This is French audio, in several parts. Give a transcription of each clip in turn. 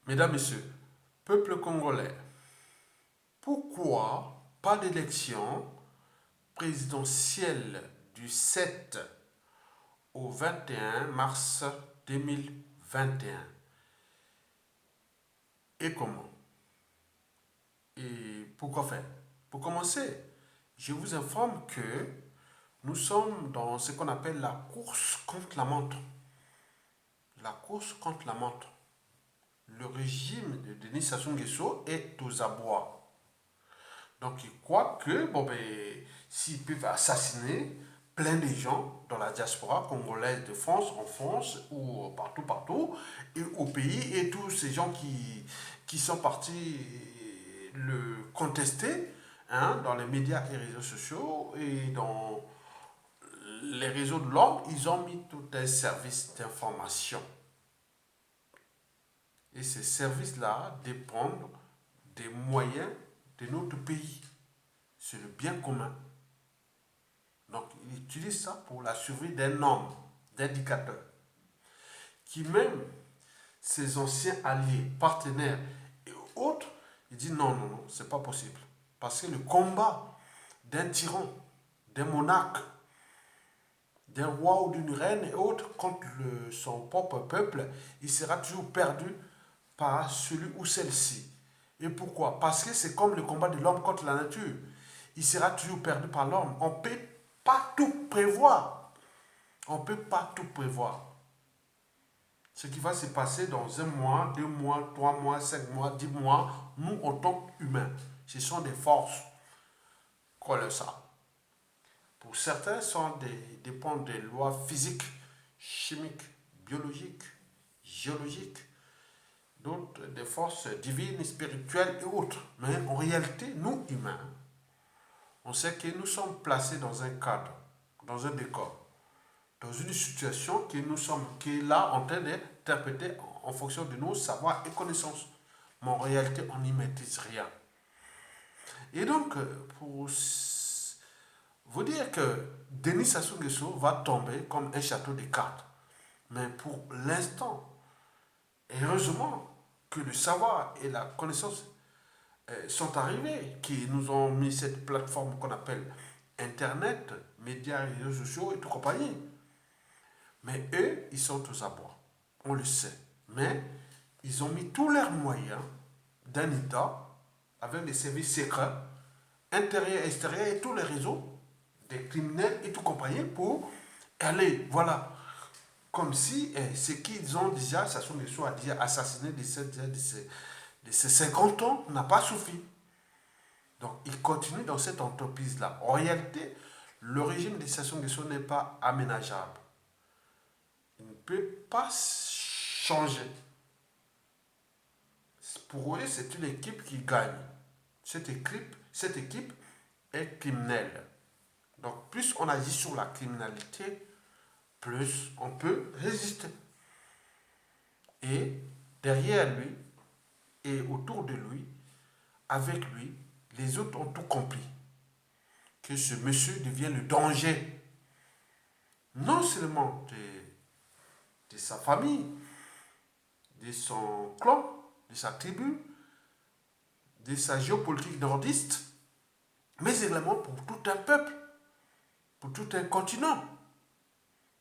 Mesdames, Messieurs, peuple congolais, pourquoi pas d'élection présidentielle du 7 au 21 mars 2021? Et comment? Et pourquoi faire? Pour commencer, je vous informe que nous sommes dans ce qu'on appelle la course contre la montre. La course contre la montre. Le régime de Denis Sassou Nguesso est aux abois. Donc ils croient que s'ils peuvent assassiner plein de gens dans la diaspora congolaise de France, en France ou partout, partout, et au pays, et tous ces gens qui sont partis le contester hein, dans les médias et réseaux sociaux et dans les réseaux de l'ordre, ils ont mis tout un service d'information. Et ces services-là dépendent des moyens de notre pays. C'est le bien commun. Donc, il utilise ça pour la survie d'un homme, d'indicateurs, qui même ses anciens alliés, partenaires et autres, il dit non, non, non, c'est pas possible. Parce que le combat d'un tyran, d'un monarque, d'un roi ou d'une reine et autres contre son propre peuple, il sera toujours perdu par celui ou celle-ci. Et pourquoi? Parce que c'est comme le combat de l'homme contre la nature. Il sera toujours perdu par l'homme. On ne peut pas tout prévoir. On ne peut pas tout prévoir. Ce qui va se passer dans un mois, 2 mois, 3 mois, 5 mois, 10 mois, nous, en tant qu'humains, ce sont des forces colossales. Pour certains, dépendent des lois physiques, chimiques, biologiques, géologiques, d'autres des forces divines, spirituelles et autres. Mais en réalité, nous, humains, on sait que nous sommes placés dans un cadre, dans un décor, dans une situation que nous sommes qui est là en train d'interpréter en fonction de nos savoirs et connaissances. Mais en réalité, on n'y maîtrise rien. Et donc, pour vous dire que Denis Sassou Nguesso va tomber comme un château de cartes. Mais pour l'instant, heureusement que le savoir et la connaissance sont arrivés, qui nous ont mis cette plateforme qu'on appelle Internet, médias, réseaux sociaux et tout compagnie. Mais eux, ils sont aux abois. On le sait. Mais ils ont mis tous leurs moyens d'un État avec des services secrets, intérieurs, extérieurs et tous les réseaux des criminels et tout compagnie pour aller, voilà, comme si ce qu'ils ont déjà, ça sont des choses à dire, assassiné de ces 50 ans n'a pas suffi. Donc ils continuent dans cette entreprise-là. En réalité, le régime de Sassou Nguesso n'est pas aménageable. Il ne peut pas changer. Pour eux, c'est une équipe qui gagne. Cette équipe est criminelle. Donc, plus on agit sur la criminalité, plus on peut résister. Et derrière lui et autour de lui, avec lui, les autres ont tout compris. Que ce monsieur devient le danger, non seulement de sa famille, de son clan, de sa tribu, de sa géopolitique nordiste, mais également pour tout un peuple, pour tout un continent,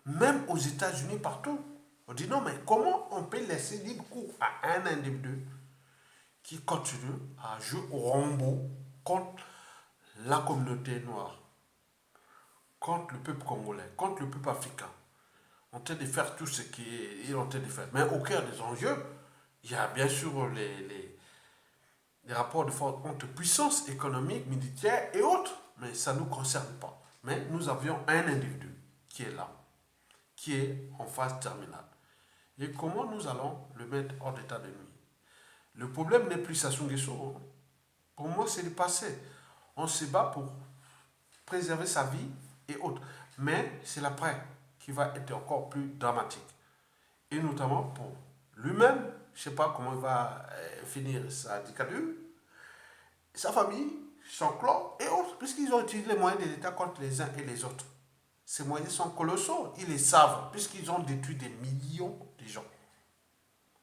même aux États-Unis, partout. On dit non, mais comment on peut laisser libre cours à un individu qui continue à jouer au Rambo contre la communauté noire, contre le peuple congolais, contre le peuple africain, en train de faire tout ce qu'il est en train de faire. Mais au cœur des enjeux, il y a bien sûr les rapports de force entre puissance économique, militaire et autres, mais ça ne nous concerne pas. Mais nous avions un individu qui est là, qui est en phase terminale. Et comment nous allons le mettre hors d'état de nuit? Le problème n'est plus Sassou Nguesso. Pour moi, c'est le passé. On se bat pour préserver sa vie et autres. Mais c'est l'après qui va être encore plus dramatique. Et notamment pour lui-même, je ne sais pas comment il va finir sa dictature, sa famille, son clan et autres, puisqu'ils ont utilisé les moyens de l'État contre les uns et les autres. Ces moyens sont colossaux, ils les savent, puisqu'ils ont détruit des millions de gens.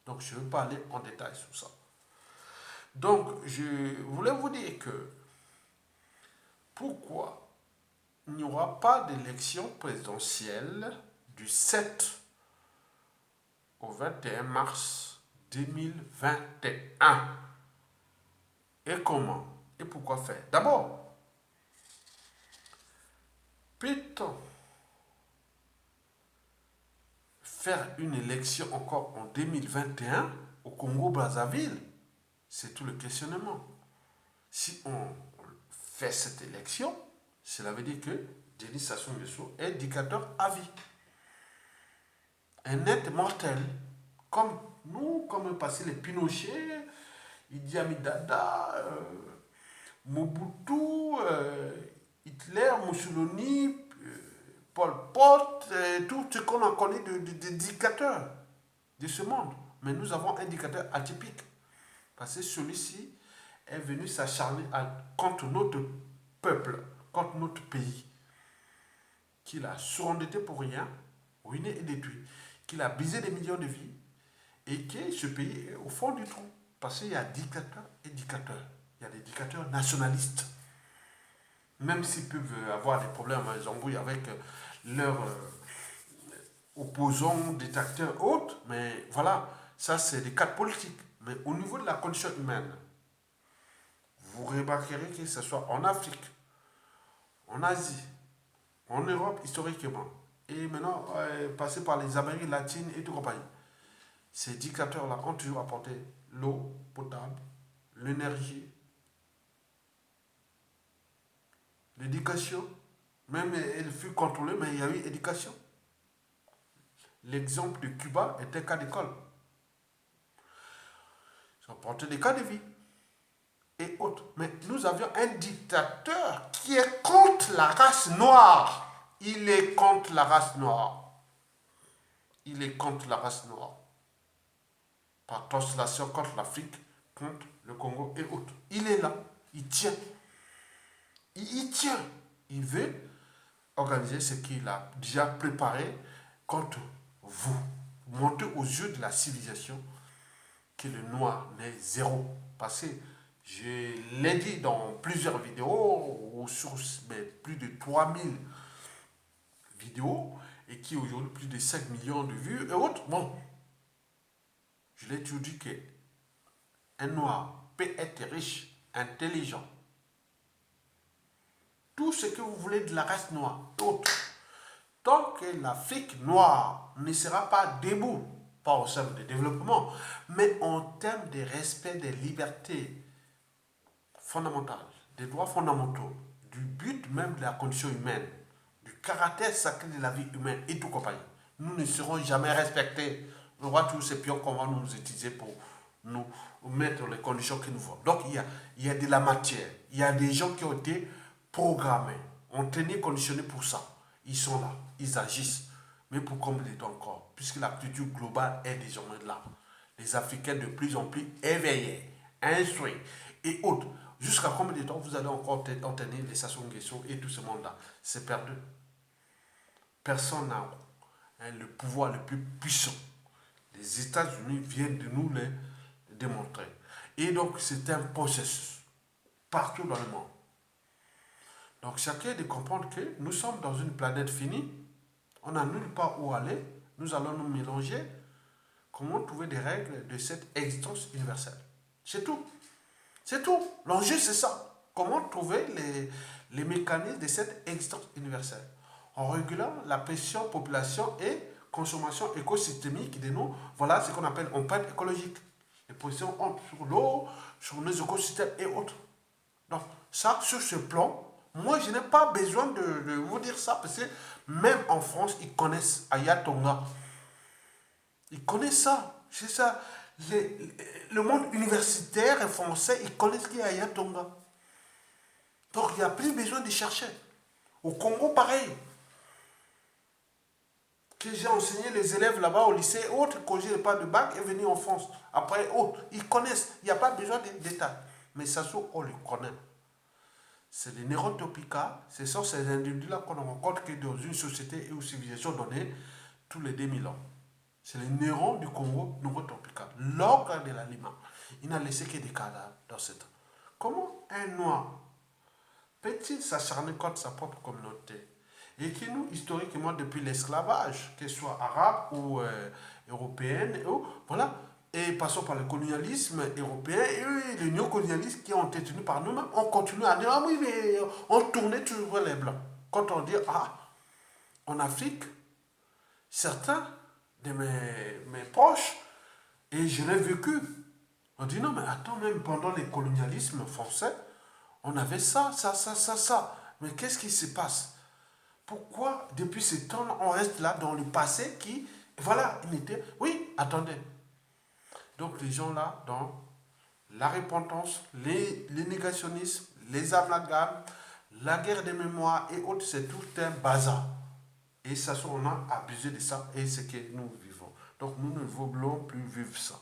Donc, je ne veux pas aller en détail sur ça. Donc, je voulais vous dire que pourquoi il n'y aura pas d'élection présidentielle du 7 au 21 mars 2021. Et comment? Et pourquoi faire? D'abord, peut-on faire une élection encore en 2021 au Congo-Brazzaville? C'est tout le questionnement. Si on fait cette élection, cela veut dire que Denis Sassou Nguesso est dictateur à vie. Un net mortel. Comme nous, comme passé les Pinochet, Idi Amin Dada, Mobutu, Hitler, Mussolini, Pol Pot, tout ce qu'on a connu de dictateurs de ce monde. Mais nous avons un dictateur atypique. Parce que celui-ci est venu s'acharner contre notre peuple, contre notre pays, qu'il a surendetté pour rien, ruiné et détruit, qu'il a brisé des millions de vies, et que ce pays est au fond du trou. Parce qu'il y a dictateurs et dictateurs. Il y a des dictateurs nationalistes. Même s'ils peuvent avoir des problèmes, des embrouilles avec leurs opposants, détracteurs, autres, mais voilà, ça c'est des cas politiques. Mais au niveau de la condition humaine, vous remarquerez que ce soit en Afrique, en Asie, en Europe historiquement, et maintenant passé par les Amériques latines et tout compagnie. Ces dictateurs-là ont toujours apporté l'eau potable, l'énergie, l'éducation. Même elle fut contrôlée, mais il y a eu éducation. L'exemple de Cuba est un cas d'école. Ils ont apporté des cas de vie et autres. Mais nous avions un dictateur qui est contre la race noire. Il est contre la race noire. Il est contre la race noire. Par translation contre l'Afrique, contre le Congo et autres. Il est là. Il tient. Il tient. Il veut organiser ce qu'il a déjà préparé contre vous. Montrer aux yeux de la civilisation que le noir n'est zéro. Parce que je l'ai dit dans plusieurs vidéos, ou sur plus de 3000 vidéos, et qui aujourd'hui plus de 5 millions de vues et autres. Bon, je l'ai toujours dit que un noir peut être riche, intelligent, tout ce que vous voulez de la race noire, autre. Tant que l'Afrique noire ne sera pas debout, pas au sein du développement, mais en termes de respect des libertés fondamentales, des droits fondamentaux, du but même de la condition humaine, du caractère sacré de la vie humaine et tout compagnie, nous ne serons jamais respectés. On voit tous ces pions qu'on va nous utiliser pour nous mettre les conditions que nous voulons. Donc il y a de la matière, il y a des gens qui ont été programmés, entraînés, conditionnés pour ça. Ils sont là, ils agissent. Mais pour combler encore, puisque la culture globale est désormais là. Les Africains de plus en plus éveillés, instruits et autres. Jusqu'à combien de temps vous allez encore entraîner les Sassou Nguesso et tout ce monde-là? C'est perdu. Personne n'a le pouvoir le plus puissant. Les États-Unis viennent de nous le démontrer. Et donc, c'est un processus partout dans le monde. Donc, chacun de comprendre que nous sommes dans une planète finie. On n'a nulle part où aller. Nous allons nous mélanger. Comment trouver des règles de cette existence universelle? C'est tout. C'est tout. L'enjeu, c'est ça. Comment trouver les mécanismes de cette existence universelle en régulant la pression population et consommation écosystémique de nous. Voilà ce qu'on appelle empreinte écologique. Les pressions sur l'eau, sur nos écosystèmes et autres. Donc, ça, sur ce plan, moi, je n'ai pas besoin de vous dire ça parce que même en France, ils connaissent Ayatonga. Ils connaissent ça. C'est ça. Le monde universitaire et français, ils connaissent qui est Ayatonga. Donc, il n'y a plus besoin de chercher. Au Congo, pareil. Que j'ai enseigné les élèves là-bas au lycée, autres, quand je n'ai pas de bac, est venu en France. Après, autres, ils connaissent. Il n'y a pas besoin de détails. Mais ça, on le connaît. C'est les Neurotopica. Ce sont ces individus-là qu'on rencontre que dans une société et une civilisation donnée tous les 2000 ans. C'est les neurones du Congo Neurotopica. l'ogre de l'aliment. Il n'a laissé que des cadavres dans cette. Comment un noir peut-il s'acharner contre sa propre communauté et qui nous, historiquement, depuis l'esclavage, qu'il soit arabe ou européen, voilà, et passons par le colonialisme européen et le néocolonialisme qui ont été tenus par nous-mêmes, on continue à dire, ah oui, mais on tournait toujours les blancs. Quand on dit, ah, en Afrique, certains de mes proches, et je l'ai vécu, on dit, non, mais attends, même pendant le colonialisme français, on avait ça, ça, ça, ça, ça. Mais qu'est-ce qui se passe? Pourquoi, depuis ce temps, on reste là dans le passé qui, voilà, il était... Oui, attendez. Donc, les gens là, dans la repentance, les négationnismes, les amalgames, la guerre des mémoires et autres, c'est tout un bazar. Et ça, on a abusé de ça et c'est ce que nous vivons. Donc, nous ne voulons plus vivre ça.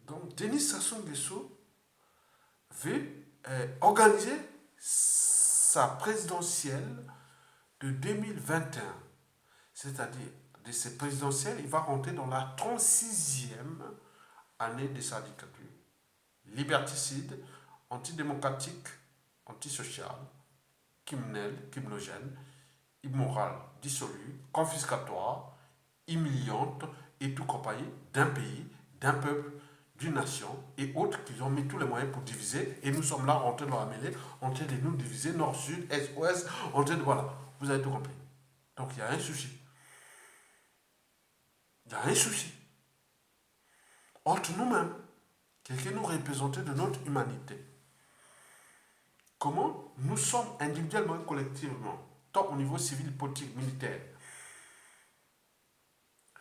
Donc, Denis Sassou Nguesso veut organiser sa présidentielle de 2021. C'est-à-dire, de ses présidentielles, il va rentrer dans la 36e année de sa dictature. Liberticide, antidémocratique, antisocial, criminogène, immoral, dissolu, confiscatoire, humiliante et tout compagnie d'un pays, d'un peuple, d'une nation et autres qui ont mis tous les moyens pour diviser et nous sommes là en train de la mêler, en train de nous diviser nord, sud, est, ouest, en train de voilà, vous avez tout compris. Donc il y a un souci. Il y a un souci. Entre nous-mêmes, quelqu'un nous représente de notre humanité. Comment nous sommes individuellement et collectivement, tant au niveau civil, politique, militaire,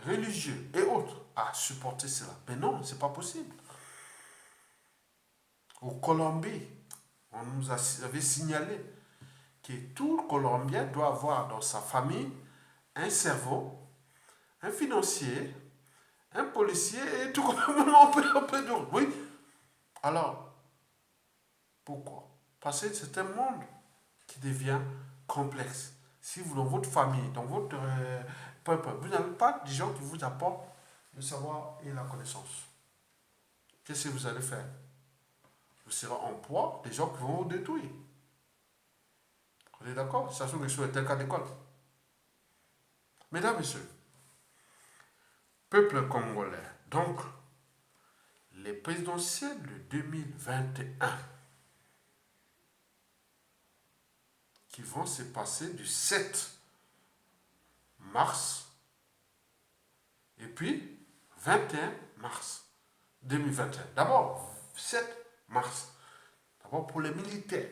religieux et autres, à supporter cela. Mais non, ce n'est pas possible. Au Colombie, on nous avait signalé que tout Colombien doit avoir dans sa famille un cerveau, un financier, un policier et tout comme on peut dire. Oui. Alors, pourquoi? Parce que c'est un monde qui devient complexe. Si vous, dans votre famille, dans votre peuple, vous n'avez pas des gens qui vous apportent le savoir et la connaissance, qu'est-ce que vous allez faire? Vous serez en poids des gens qui vont vous détruire. Vous êtes d'accord? Sachant que est un cas d'école. Mesdames, Messieurs, peuple congolais, donc, les présidentielles de 2021 qui vont se passer du 7 mars et puis 21 mars 2021. D'abord, 7 mars. D'abord pour les militaires.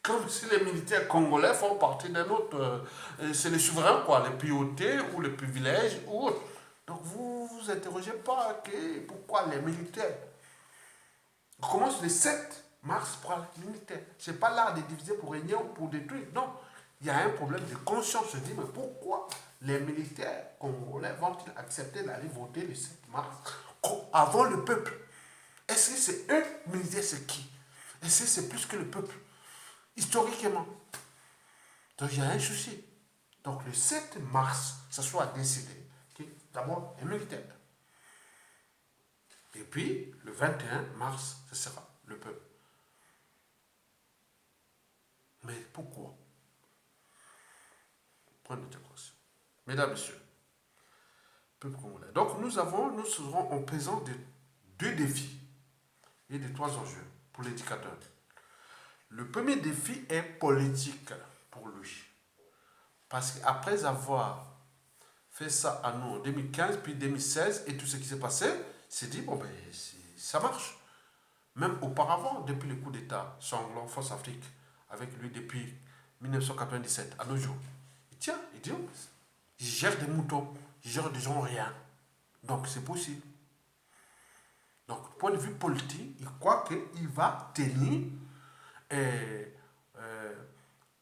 Comme si les militaires congolais font partie d'un autre... c'est les souverains, quoi, les priorités ou les privilèges ou autres. Donc vous vous interrogez pas pourquoi les militaires. On commence le 7 mars pour les militaires. Ce n'est pas l'art de diviser pour régner ou pour détruire. Non. Il y a un problème de conscience. Je dis, mais pourquoi les militaires congolais vont-ils accepter d'aller voter le 7 mars avant le peuple? Est-ce que c'est eux, militaires, c'est qui? Est-ce que c'est plus que le peuple? Historiquement. Donc il y a un souci. Donc le 7 mars, ça soit décidé. D'abord, les militaires. Et puis, le 21 mars, ce sera le peuple. Mais pourquoi? Point d'interrogation. Mesdames, Messieurs, peuple congolais. Donc nous serons en présence de 2 défis et de 3 enjeux pour l'éducateur. Le premier défi est politique pour lui. Parce qu'après avoir fait ça à nous en 2015, puis 2016, et tout ce qui s'est passé, s'est dit, bon ben, ça marche. Même auparavant, depuis le coup d'État sanglant Force Afrique, avec lui depuis 1997, à nos jours. Il tient, il dit, il gère des moutons, il gère des gens rien. Donc c'est possible. Donc, du point de vue politique, il croit qu'il va tenir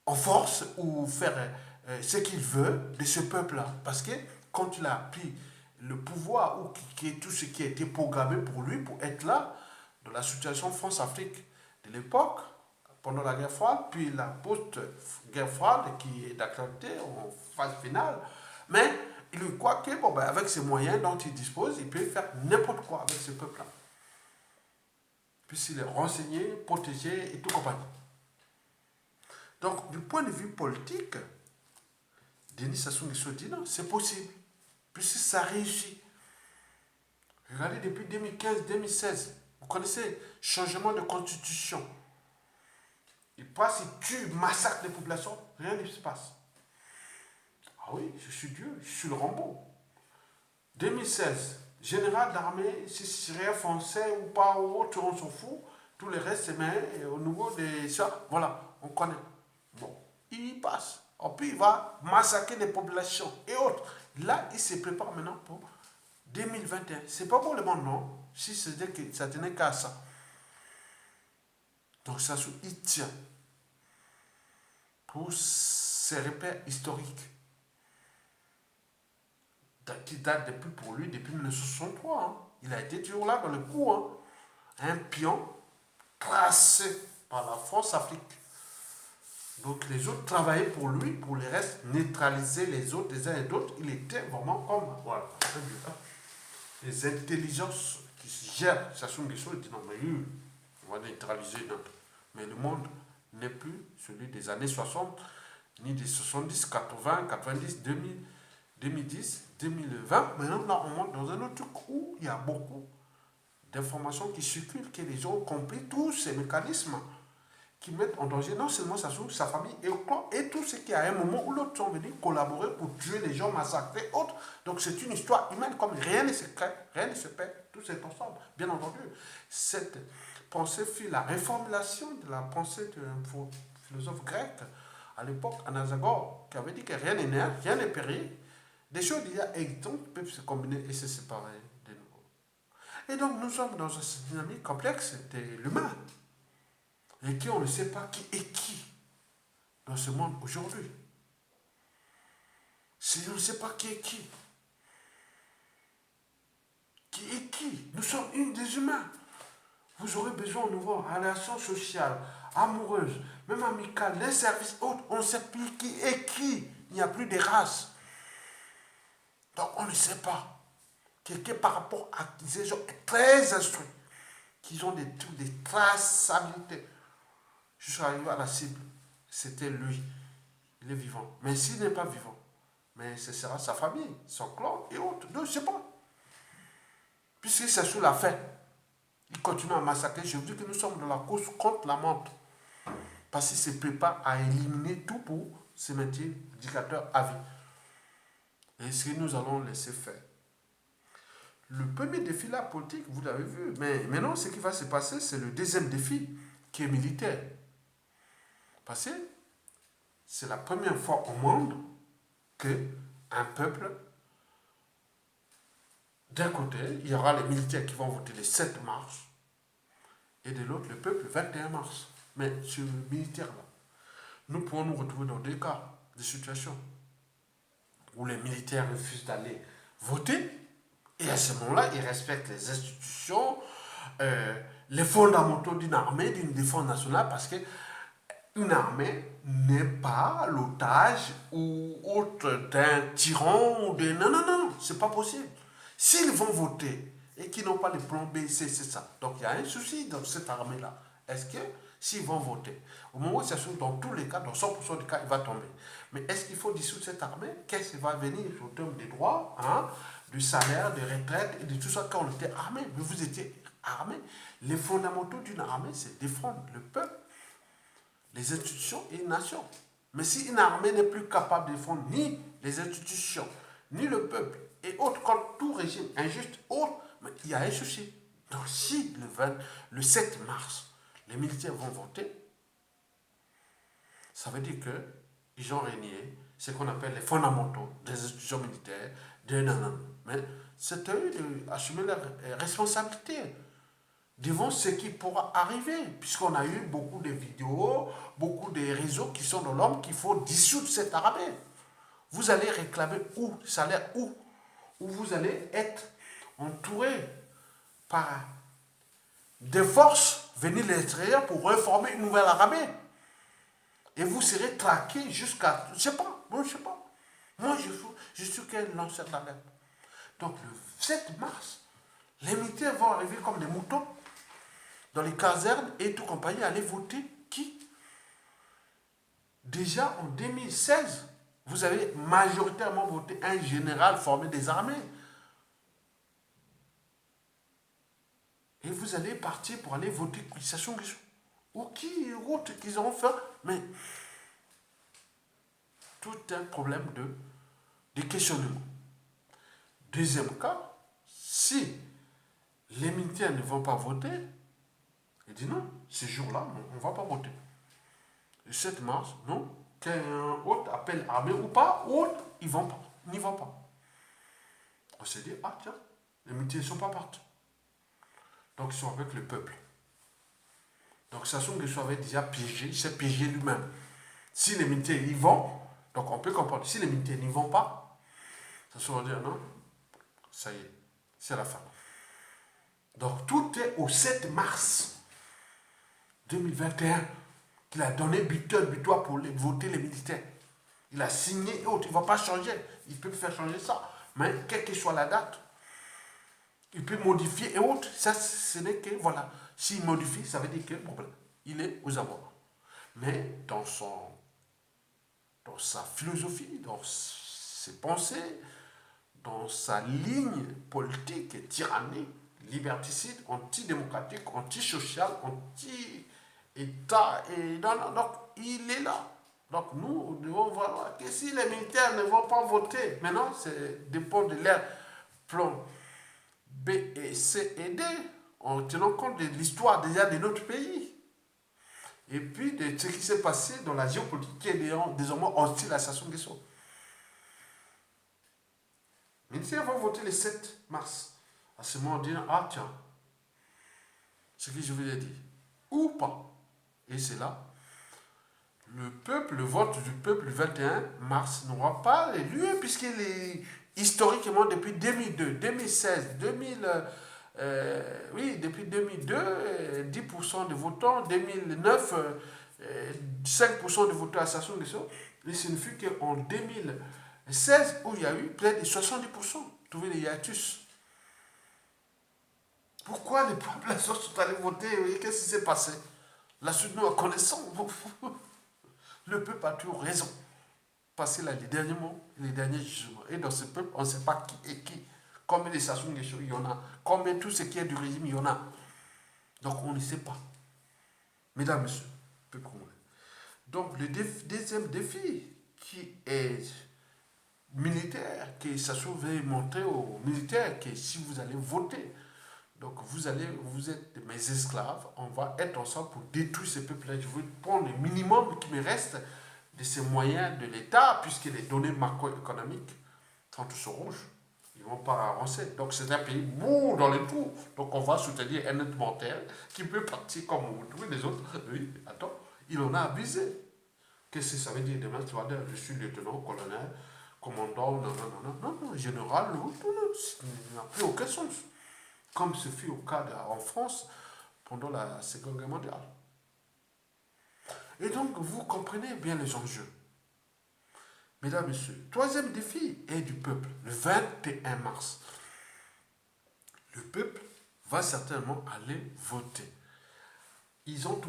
en force ou faire ce qu'il veut de ce peuple-là. Parce que quand il a pris le pouvoir ou tout ce qui a été programmé pour lui, pour être là, dans la situation France-Afrique de l'époque, pendant la guerre froide, puis la post-guerre froide qui est d'actualité en phase finale, Mais il croit que, bon, ben, avec ces moyens dont il dispose, il peut faire n'importe quoi avec ce peuple-là. Puisqu'il est renseigné, protégé et tout compagnie. Donc, du point de vue politique, Denis Sassou Nguesso dit non, c'est possible. Puisque ça réussit. Regardez, depuis 2015-2016, vous connaissez, changement de constitution. Il passe, il tue, massacre les populations, rien ne se passe. Ah oui, je suis Dieu, je suis le Rambo. 2016, général d'armée, si c'est rien français ou pas, ou autre, on s'en fout. Tout le reste, c'est mais au niveau des ça, voilà, on connaît. Bon, il y passe. Et puis il va massacrer les populations et autres. Là, il se prépare maintenant pour 2021. C'est pas pour le monde, non? Si c'était que ça tenait qu'à ça. Donc ça, il tient pour ses repères historiques qui datent depuis pour lui depuis 1963. Hein. Il a été toujours là dans le coup. Hein. Un pion tracé par la France-Afrique. Donc les autres travaillaient pour lui, pour les restes, neutraliser les autres, les uns et d'autres. Il était vraiment comme, voilà, les intelligences qui gèrent Sassou Nguesso, ils disent non, mais on va neutraliser notre. Mais le monde n'est plus celui des années 60, ni des 70, 80, 90, 2000, 2010, 2020. Maintenant, là, on monte dans un autre truc où il y a beaucoup d'informations qui circulent, que les gens ont compris tous ces mécanismes qui mettent en danger non seulement sa famille et tout ce qui à un moment ou l'autre sont venus collaborer pour tuer les gens, massacrer, autres. Donc c'est une histoire humaine, comme rien ne se crée, rien ne se perd, tout c'est ensemble. Bien entendu, cette pensée fut la reformulation de la pensée d'un philosophe grec à l'époque, Anaxagore, qui avait dit que rien n'est né, rien n'est péri. Des choses d'il y a existantes peuvent se combiner et se séparer de nouveau. Et donc nous sommes dans une dynamique complexe de l'humain. Et qui on ne sait pas qui est qui dans ce monde aujourd'hui. Si on ne sait pas qui est qui est qui, nous sommes une des humains. Vous aurez besoin de voir relations sociales, amoureuses, même amicales, les services autres, on ne sait plus qui est qui. Il n'y a plus de race. Donc on ne sait pas. Quelqu'un par rapport à ces gens très instruits, qui ont des traçabilités. Je suis arrivé à la cible. C'était lui. Il est vivant. Mais s'il n'est pas vivant, mais ce sera sa famille, son clan et autres. Donc, je ne sais pas. Puisque c'est sous la fin. Il continue à massacrer. Je vous dis que nous sommes dans la course contre la montre. Parce qu'il se prépare à éliminer tout pour se maintenir dictateur à vie. Et ce que nous allons laisser faire. Le premier défi, la politique, vous l'avez vu. Mais maintenant, ce qui va se passer, c'est le deuxième défi, qui est militaire. Parce que c'est la première fois au monde qu'un peuple, d'un côté, il y aura les militaires qui vont voter le 7 mars, et de l'autre, le peuple le 21 mars. Mais sur le militaire-là, nous pourrons nous retrouver dans deux cas de situation où les militaires refusent d'aller voter, et à ce moment-là, ils respectent les institutions, les fondamentaux d'une armée, d'une défense nationale, parce que une armée n'est pas l'otage ou autre d'un tyran ou de... Non, non, non, c'est pas possible. S'ils vont voter et qu'ils n'ont pas le plan B, c'est ça. Donc il y a un souci dans cette armée-là. Est-ce que s'ils vont voter, au moment où ça se trouve, dans tous les cas, dans 100% des cas, il va tomber. Mais est-ce qu'il faut dissoudre cette armée? Qu'est-ce qui va venir au terme des droits, hein, du salaire, des retraites et de tout ça quand on était armé? Mais vous étiez armé. Les fondamentaux d'une armée, c'est défendre le peuple, les institutions et une nation. Mais si une armée n'est plus capable de défendre ni les institutions, ni le peuple, et autres, contre tout régime injuste, autre, mais il y a un souci. Donc si le 7 mars, les militaires vont voter, ça veut dire qu'ils ont régné ce qu'on appelle les fondamentaux des institutions militaires, mais c'est à eux d'assumer leurs responsabilités devant ce qui pourra arriver, puisqu'on a eu beaucoup de vidéos, beaucoup de réseaux qui sont dans l'homme qu'il faut dissoudre cette armée. Vous allez réclamer où? Salaire où? Où vous allez être entouré par des forces venues de l'extérieur pour reformer une nouvelle armée. Et vous serez traqué jusqu'à... Je ne sais pas, moi je ne sais pas. Moi, je suis qu'un lanceur d'alerte. Donc, le 7 mars, les militaires vont arriver comme des moutons dans les casernes et tout compagnie, aller voter qui? Déjà en 2016, vous avez majoritairement voté un général formé des armées. Et vous allez partir pour aller voter Sassou Nguesso. Ou qui autre qu'ils auront fait. Mais tout un problème de questionnement. Deuxième cas, si les militaires ne vont pas voter, il dit non, ce jour-là, on ne va pas voter. Le 7 mars, non, qu'un autre appelle armée ou pas, autre, ils vont pas, n'y vont pas. On s'est dit, ah tiens, les militaires ne sont pas partis. Donc ils sont avec le peuple. Donc Sassou Nguesso avait déjà piégé, il s'est piégé lui-même. Si les militaires y vont, donc on peut comprendre, si les militaires n'y vont pas, Sassou va dire non, ça y est, c'est la fin. Donc tout est au 7 mars 2021 qu'il a donné butoir pour voter les militaires. Il a signé et autres, il ne va pas changer. Il peut faire changer ça. Mais quelle que soit la date, il peut modifier et autres. Ça, ce n'est que, voilà. S'il modifie, ça veut dire que, bon, il est aux abords. Mais dans sa philosophie, dans ses pensées, dans sa ligne politique tyrannique, liberticide, antidémocratique, antisocial, anti-État, et donc il est là. Donc nous devons voir que si les militaires ne vont pas voter, maintenant c'est dépend de leur plan B et C et D, en tenant compte de l'histoire déjà de notre pays. Et puis de ce qui s'est passé dans la géopolitique qui est désormais hostile à Sassou Nguesso. Les militaires vont voter le 7 mars. À ce moment, on dit, ah tiens, ce que je vous ai dit, ou pas. Et c'est là, le vote du peuple le 21 mars n'aura pas lieu, puisqu'il est historiquement depuis 2002, 2016, 2000, oui, depuis 2002, 10% de votants, 2009, 5% de votants à Sassou Nguesso. Il signifie qu'en 2016, où il y a eu près de 70%, trouvez les hiatus. Pourquoi les populations sont allées voter? Qu'est-ce qui s'est passé? La suite, nous la connaissons. Le peuple a toujours raison. Parce que là, les derniers mots, les derniers jugements. Et dans ce peuple, on ne sait pas qui est qui. Combien de Sassou Nguesso il y en a. Combien tout ce qui est du régime, il y en a. Donc, on ne sait pas. Mesdames, Messieurs, peuple congolais. Donc, le deuxième défi, qui est militaire, que Sassou veut montrer aux militaires que si vous allez voter, donc vous êtes mes esclaves, on va être ensemble pour détruire ce peuple-là. Je veux prendre le minimum qui me reste de ces moyens de l'État, puisque les données macroéconomiques sont tous rouges. Ils ne vont pas avancer. Donc c'est un pays bourre dans les trous. Donc on va soutenir un être mortel qui peut partir comme tous les autres. Oui, attends, il en a abusé. Qu'est-ce que ça veut dire demain? Tu vas dire, je suis lieutenant, colonel, commandant, non, général, non, il n'a plus aucun sens. Comme ce fut au cas en France pendant la Seconde Guerre mondiale. Et donc, vous comprenez bien les enjeux. Mesdames, Messieurs, troisième défi est du peuple, le 21 mars. Le peuple va certainement aller voter. Ils ont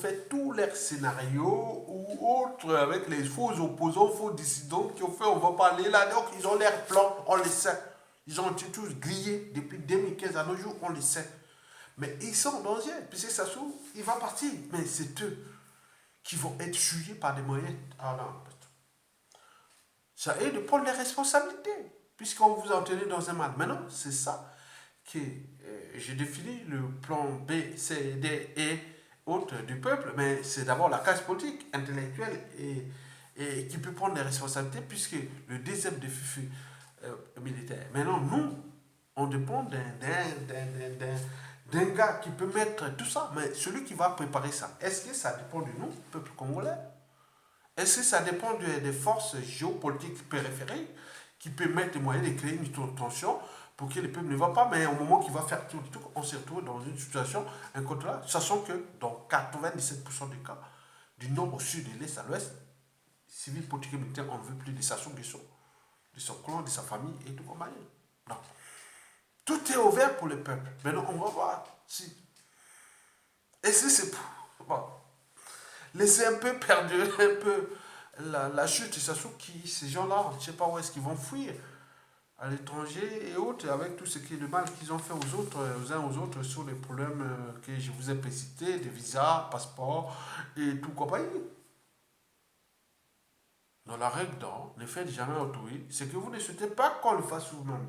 fait tous leurs scénarios ou autres avec les faux opposants, faux dissidents qui ont fait on va pas aller là. Donc, ils ont leurs plans, on les sait. Ils ont été tous grillés depuis 2015 à nos jours, on le sait. Mais ils sont en danger, puisque Sassou, il va partir. Mais c'est eux qui vont être tués par des moyens. Ah non, ça est de prendre les responsabilités, puisqu'on vous a entraîné dans un mal. Maintenant, c'est ça que j'ai défini le plan B, C, D et autres du peuple, mais c'est d'abord la classe politique, intellectuelle et qui peut prendre les responsabilités, puisque le deuxième défi fut militaire. Maintenant, nous, on dépend d'un gars qui peut mettre tout ça, mais celui qui va préparer ça, est-ce que ça dépend de nous, peuple congolais? Est-ce que ça dépend des forces géopolitiques périphériques qui peuvent mettre les moyens de créer une tension pour que le peuple ne va pas, mais au moment qu'il va faire tout, on se retrouve dans une situation incontrôlable, sachant que dans 97% des cas, du nord au sud, de l'est à l'ouest, civil, politique et militaire, on ne veut plus de Sassou Nguesso, de son clan, de sa famille et tout compagnie. Non. Tout est ouvert pour le peuple. Maintenant, on va voir si. Et si c'est pour. Bon, laisser un peu perdu, un peu la chute de Sassou, qui, ces gens-là, je ne sais pas où est-ce qu'ils vont fuir à l'étranger et autres, avec tout ce qui est le mal qu'ils ont fait aux autres, aux uns aux autres, sur les problèmes que je vous ai précités, des visas, passeports et tout compagnie. Dans la règle d'or, ne faites jamais autrui, c'est que vous ne souhaitez pas qu'on le fasse vous-même.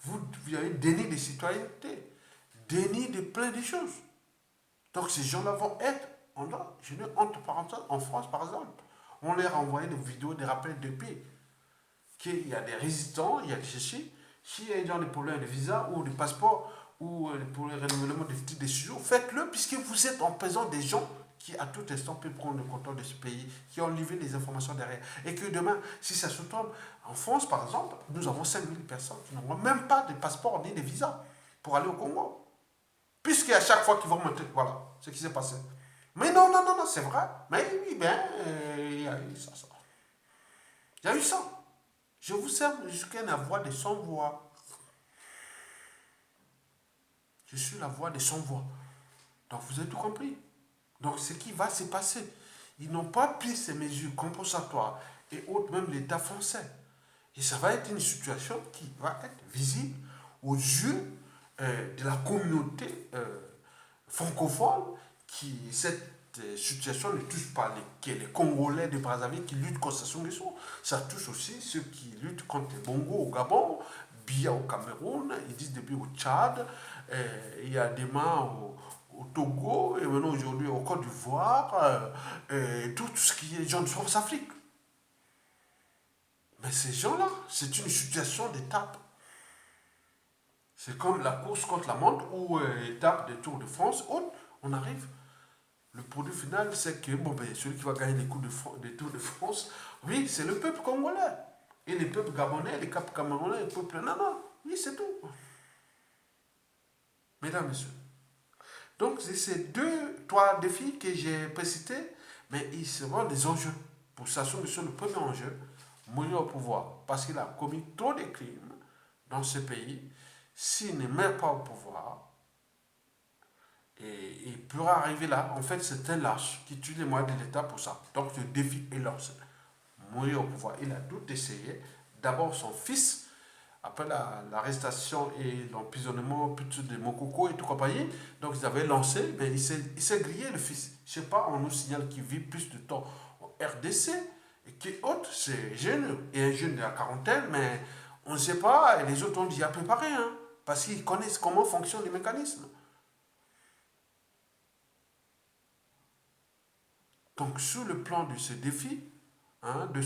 Vous avez déni de citoyenneté, déni de plein de choses. Donc ces gens-là vont être, je ne honte parenthèse, en France par exemple, on leur a envoyé des vidéos, des rappels de paix, qu'il y a des résistants, il y a des chéchis, s'il y a des problèmes de visa ou de passeport ou pour le renouvellement des titres de séjour, faites-le puisque vous êtes en présence des gens qui à tout instant peuvent prendre le contrôle de ce pays, qui ont livré les informations derrière. Et que demain, si ça se tombe, en France par exemple, nous avons 5000 personnes qui n'ont même pas de passeport ni de visa pour aller au Congo. Puisqu'à chaque fois qu'ils vont monter, voilà ce qui s'est passé. Mais non, non, non, non, c'est vrai. Mais oui, ben, il y a eu ça, ça. Il y a eu ça. Je vous sers jusqu'à la voix des sans-voix. Je suis la voix des sans-voix. Donc vous avez tout compris. Donc ce qui va se passer, ils n'ont pas pris ces mesures compensatoires et autres, même l'État français. Et ça va être une situation qui va être visible aux yeux de la communauté francophone qui, cette situation ne touche pas les Congolais de Brazzaville qui luttent contre Sassou Nguesso. Ça touche aussi ceux qui luttent contre les Bongo au Gabon, Biya au Cameroun, ils disent depuis au Tchad, il y a des mains au Togo, et maintenant aujourd'hui au Côte d'Ivoire, tout ce qui est gens de France-Afrique. Mais ces gens-là, c'est une situation d'étape. C'est comme la course contre la montre ou étape des Tours de France. On arrive. Le produit final, c'est que bon, ben, celui qui va gagner les coups des Tours de France, oui, c'est le peuple congolais. Et les peuples gabonais, les capes camerounais, les peuples. Non, non, oui, c'est tout. Mesdames, Messieurs. Donc, c'est ces deux, trois défis que j'ai précités, mais ils seront des enjeux. Pour Sassou Nguesso, le premier enjeu, mourir au pouvoir, parce qu'il a commis trop de crimes dans ce pays. S'il ne meurt pas au pouvoir, et il pourra arriver là. En fait, c'est un lâche qui tue les moyens de l'État pour ça. Donc, le défi est lancé. Mourir au pouvoir. Il a tout essayé. D'abord, son fils, après l'arrestation et l'emprisonnement de Mokoko et tout compagnie. Donc, ils avaient lancé, mais il s'est grillé, le fils. Je ne sais pas, on nous signale qu'il vit plus de temps au RDC. Et qui autre, c'est jeune. Et un jeune de la quarantaine, mais on ne sait pas. Et les autres ont dit à préparer, hein, parce qu'ils connaissent comment fonctionnent les mécanismes. Donc, sur le plan de ce défi, hein, de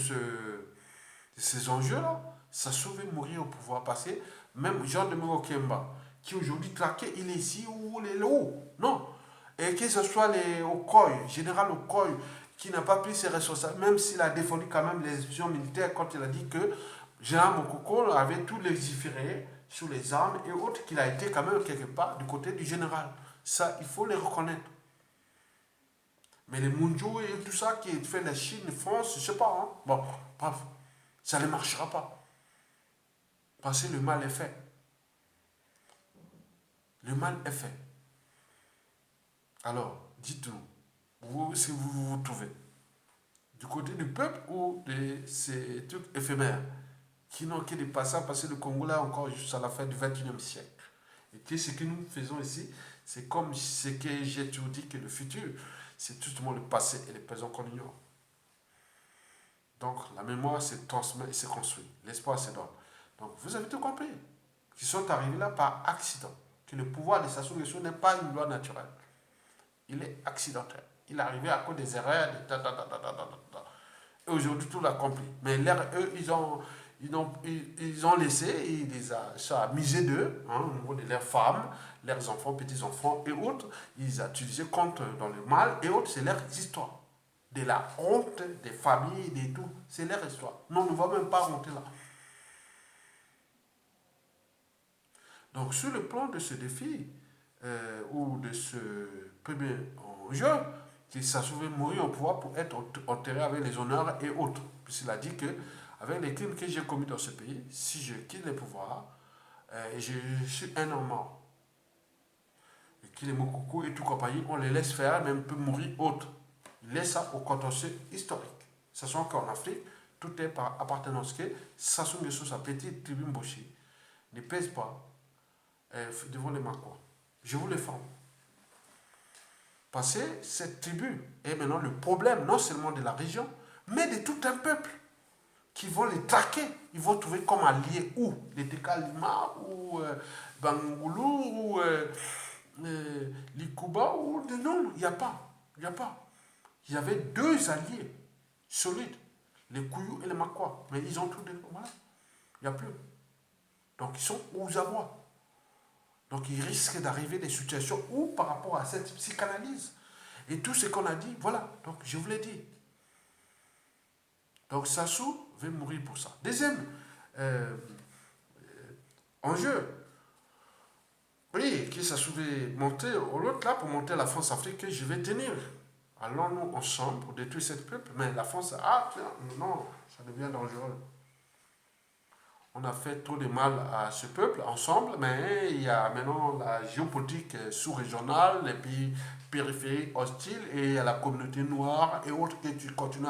ces enjeux-là, ça sauve mourir au pouvoir passé. Même Jean de Kemba, qui aujourd'hui traqué, il est ici ou il est là-haut. Non. Et que ce soit les Okoy, général Okoy, qui n'a pas pris ses responsabilités, même s'il a défendu quand même les institutions militaires quand il a dit que Général Mokoko avait tout légiféré sur les armes et autres, qu'il a été quand même quelque part du côté du général. Ça, il faut les reconnaître. Mais les mondiaux et tout ça qui fait la Chine, la France, je sais pas. Hein. Bon, bref, ça ne marchera pas. Parce que le mal est fait. Le mal est fait. Alors, dites-nous, vous, si vous vous trouvez du côté du peuple ou de ces trucs éphémères qui n'ont que des passages parce que le Congo là encore jusqu'à la fin du 21e siècle. Et que ce que nous faisons ici, c'est comme ce que j'ai toujours dit que le futur, c'est tout simplement le passé et le présent qu'on ignore. Donc la mémoire se transmet et se construit. L'espoir se donne. Donc vous avez tout compris. Qui sont arrivés là par accident. Que le pouvoir de Sassou Nguesso n'est pas une loi naturelle. Il est accidentel. Il est arrivé à cause des erreurs. Et aujourd'hui tout l'a compris. Mais eux, ils ont laissé, ça a misé d'eux, hein, au niveau de leurs femmes, leurs enfants, petits-enfants et autres. Ils ont utilisé contre dans le mal et autres, c'est leur histoire. De la honte des familles, de tout. C'est leur histoire. Non, on ne va même pas monter là. Donc, sur le plan de ce défi, ou de ce premier enjeu, que Sassou veut mourir au pouvoir pour être enterré avec les honneurs et autres. Puisqu'il a dit que, avec les crimes que j'ai commis dans ce pays, si je quitte le pouvoir, je suis un homme mort. Et que les Mokoko et tout compagnie, on les laisse faire, même peut mourir autre. Il laisse ça au contentieux historique. Sachant qu'en Afrique, tout est par appartenance que Sassou Nguesso, sa petite tribu Mboshi, ne pèse pas devant les Makois. Je vous le forme. Parce que cette tribu est maintenant le problème, non seulement de la région, mais de tout un peuple qui vont les traquer. Ils vont trouver comme alliés où les Tekalima, ou Bangoulou, ou Likuba, ou non, il n'y a pas. Il n'y a pas. Il y avait deux alliés solides, les Kouyou et les Makwa. Mais ils ont tout détruit. Voilà. Il n'y a plus. Donc ils sont aux abois. Donc il risque d'arriver des situations où, par rapport à cette psychanalyse, et tout ce qu'on a dit, voilà, donc je vous l'ai dit. Donc Sassou veut mourir pour ça. Deuxième enjeu, oui, que Sassou veut monter, au l'autre là, pour monter la France-Afrique, que je vais tenir. Allons-nous ensemble pour détruire cette peuple? Mais la France, ah tiens, non, ça devient dangereux. On a fait trop de mal à ce peuple ensemble, mais il y a maintenant la géopolitique sous-régionale, les pays périphériques hostiles, et il y a la communauté noire et autres que tu continues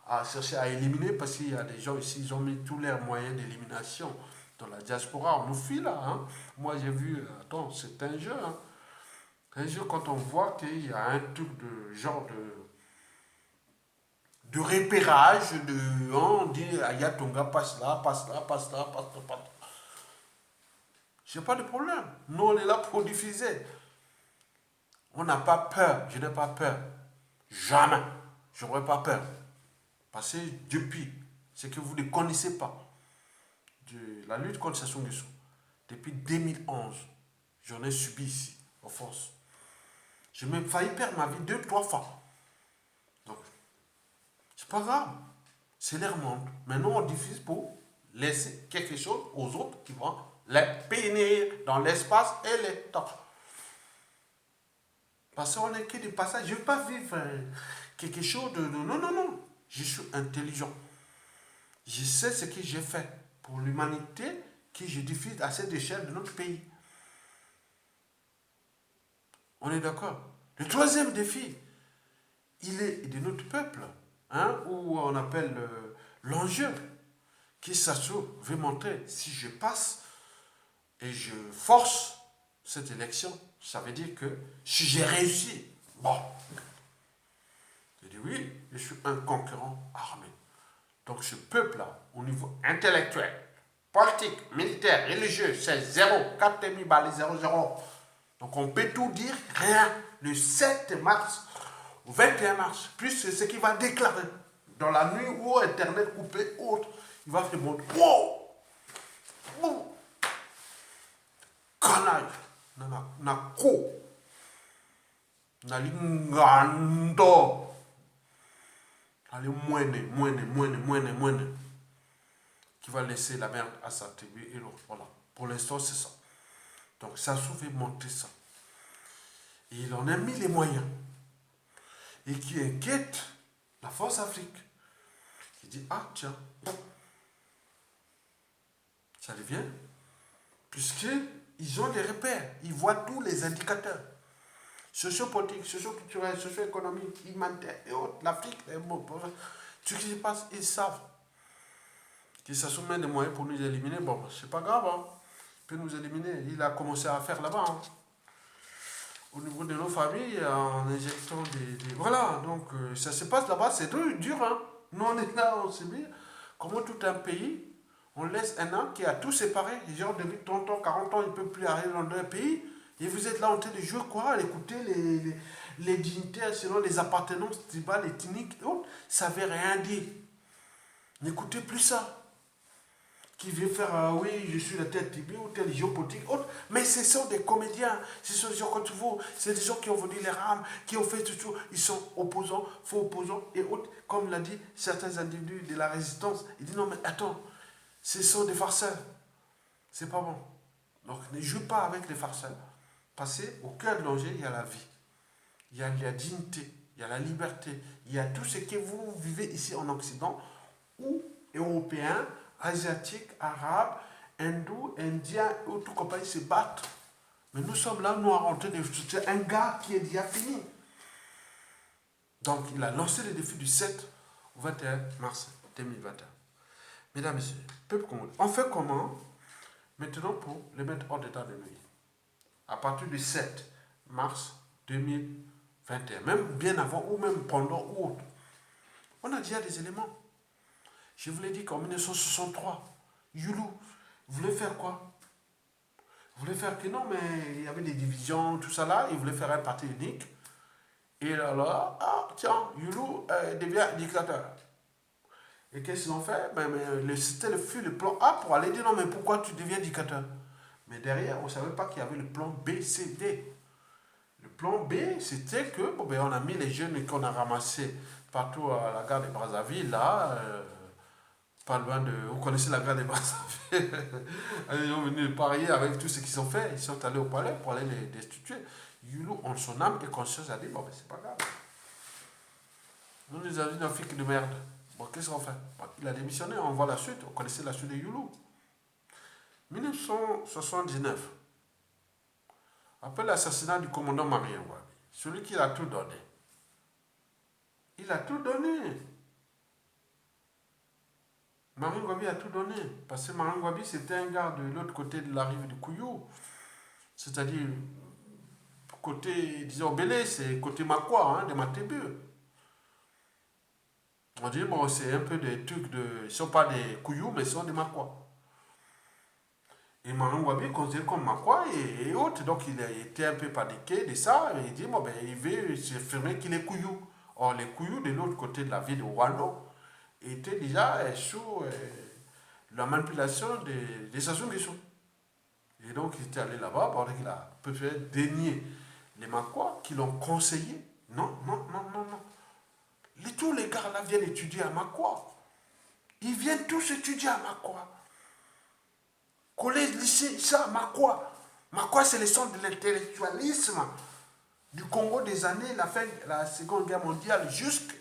à chercher à éliminer parce qu'il y a des gens ici, ils ont mis tous leurs moyens d'élimination. Dans la diaspora, on nous fuit là. Hein. Moi j'ai vu, attends, c'est un jeu. Hein. Un jeu quand on voit qu'il y a un truc de genre de repérage, on dit Ayatonga passe là, passe là, passe là, passe là, passe là. J'ai pas de problème. Nous, on est là pour diffuser. On n'a pas peur. Je n'ai pas peur. Jamais. Je n'aurais pas peur. Parce que depuis, ce que vous ne connaissez pas, de la lutte contre Sassou Nguesso, depuis 2011, j'en ai subi ici, en France. J'ai même failli perdre ma vie 2-3 fois. Donc, c'est pas grave. C'est leur monde. Maintenant, on diffuse pour laisser quelque chose aux autres qui vont les pénétrer dans l'espace et les temps. Parce qu'on n'est que des passages. Je ne veux pas vivre quelque chose de... Non, non, non. Je suis intelligent. Je sais ce que j'ai fait pour l'humanité que je diffuse à cette échelle de notre pays. On est d'accord. Le troisième défi, il est de notre peuple, hein, où on appelle l'enjeu, qui Sassou veut montrer. Si je passe et je force cette élection, ça veut dire que si j'ai réussi, bon, je dis oui, je suis un concurrent armé. Donc ce peuple-là, au niveau intellectuel, politique, militaire, religieux, c'est 0, 4,5 balles, 0, 0. Donc on peut tout dire, rien. Le 7 mars au 21 mars, plus c'est ce qu'il va déclarer. Dans la nuit où Internet coupé, autre, il va faire bon. Wow! Wow! Canaille! Nako! Nalingando! Allez, moine. Qui va laisser la merde à sa tribu et l'autre. Voilà. Pour l'instant, c'est ça. Donc, Sassou fait monter ça. Et il en a mis les moyens. Et qui inquiète la force Afrique. Qui dit, ah tiens, ça devient. Puisqu'ils ont des repères. Ils voient tous les indicateurs. Sociopolitiques, socioculturels, socio-économiques, humanitaires et autres. L'Afrique, ce qui se passe, ils savent. Que ça soumet des moyens pour nous éliminer, bon, c'est pas grave, hein. Il peut nous éliminer. Il a commencé à faire là-bas. Hein. Au niveau de nos familles, en injectant des... Voilà, donc ça se passe là-bas, c'est dur, hein. Nous, on est là, on sait bien. Comment tout un pays, on laisse un homme qui a tout séparé. Les gens, depuis 30 ans, 40 ans, ils ne peuvent plus arriver dans un pays. Et vous êtes là en train de jouer quoi? À écouter les dignitaires selon les appartenances tribales, ethniques et autres. Ça ne veut rien dire. N'écoutez plus ça. Qui vient faire, oui, je suis la tête tribu ou tel géopolitique, autre. Mais ce sont des comédiens, ce sont des gens comme tu vois, c'est des gens qui ont vendu les rames, qui ont fait tout, ils sont opposants, faux opposants et autres. Comme l'a dit certains individus de la résistance, ils disent non, mais attends, ce sont des farceurs. C'est pas bon. Donc ne joue pas avec les farceurs. Parce qu'au cœur de l'enjeu, il y a la vie, il y a la dignité, il y a la liberté, il y a tout ce que vous vivez ici en Occident, où Européens, Asiatiques, Arabes, Hindous, Indiens, ou tout compagnie se battent. Mais nous sommes là, noirs, en train de soutenir un gars qui est déjà fini. Donc, il a lancé le défi du 7 au 21 mars 2021. Mesdames, Messieurs, peuple congolais, on fait comment maintenant pour les mettre hors d'état de nuit? À partir du 7 mars 2021, même bien avant ou même pendant ou autre, on a déjà des éléments. Je vous l'ai dit qu'en 1963, Youlou voulait faire quoi? Il voulait faire que non, mais il y avait des divisions, tout ça là, il voulait faire un parti unique. Et là, ah tiens, Youlou devient dictateur. Et qu'est-ce qu'ils ont fait? C'était le plan A pour aller dire non, mais pourquoi tu deviens dictateur? Mais derrière, on ne savait pas qu'il y avait le plan B, C, D. Le plan B, c'était que on a mis les jeunes qu'on a ramassés partout à la gare de Brazzaville, là, pas loin de. Vous connaissez la gare de Brazzaville? Ils sont venus parier avec tout ce qu'ils ont fait. Ils sont allés au palais pour aller les destituer. Youlou, en son âme et conscience, a dit bon, c'est pas grave. Nous avons une Afrique de merde. Bon, qu'est-ce qu'on fait? Il a démissionné, on voit la suite. On connaissait la suite de Youlou. 1979, après l'assassinat du commandant Marien Ngouabi, celui qui a tout donné. Il a tout donné. Marien Ngouabi a tout donné. Parce que Marien Ngouabi, c'était un gars de l'autre côté de la rive du Kouyou. C'est-à-dire, côté, disons, Bélé, c'est côté Makwa, hein, de Matébu. On dit, bon, c'est un peu des trucs de. Ils ne sont pas des Kouyou, mais ils sont des Makwa. Et Marien Ngouabi est considéré comme Makwa et autres. Donc il a été un peu paniqué de ça. Et il dit, bon, il veut s'affirmer qu'il est Kouyou. Or, les Kouyou de l'autre côté de la ville de Rwanda étaient déjà sous la manipulation des Sassou Nguesso. Et donc il était allé là-bas, pendant qu'il a préféré dénier les Makwa qui l'ont conseillé. Non, non, non, non, non. Tous les gars là viennent étudier à Makwa. Ils viennent tous étudier à Makwa. Collège, lycée, ça, Makwa. Makwa, c'est le centre de l'intellectualisme du Congo des années, la fin de la Seconde Guerre mondiale, jusqu'avant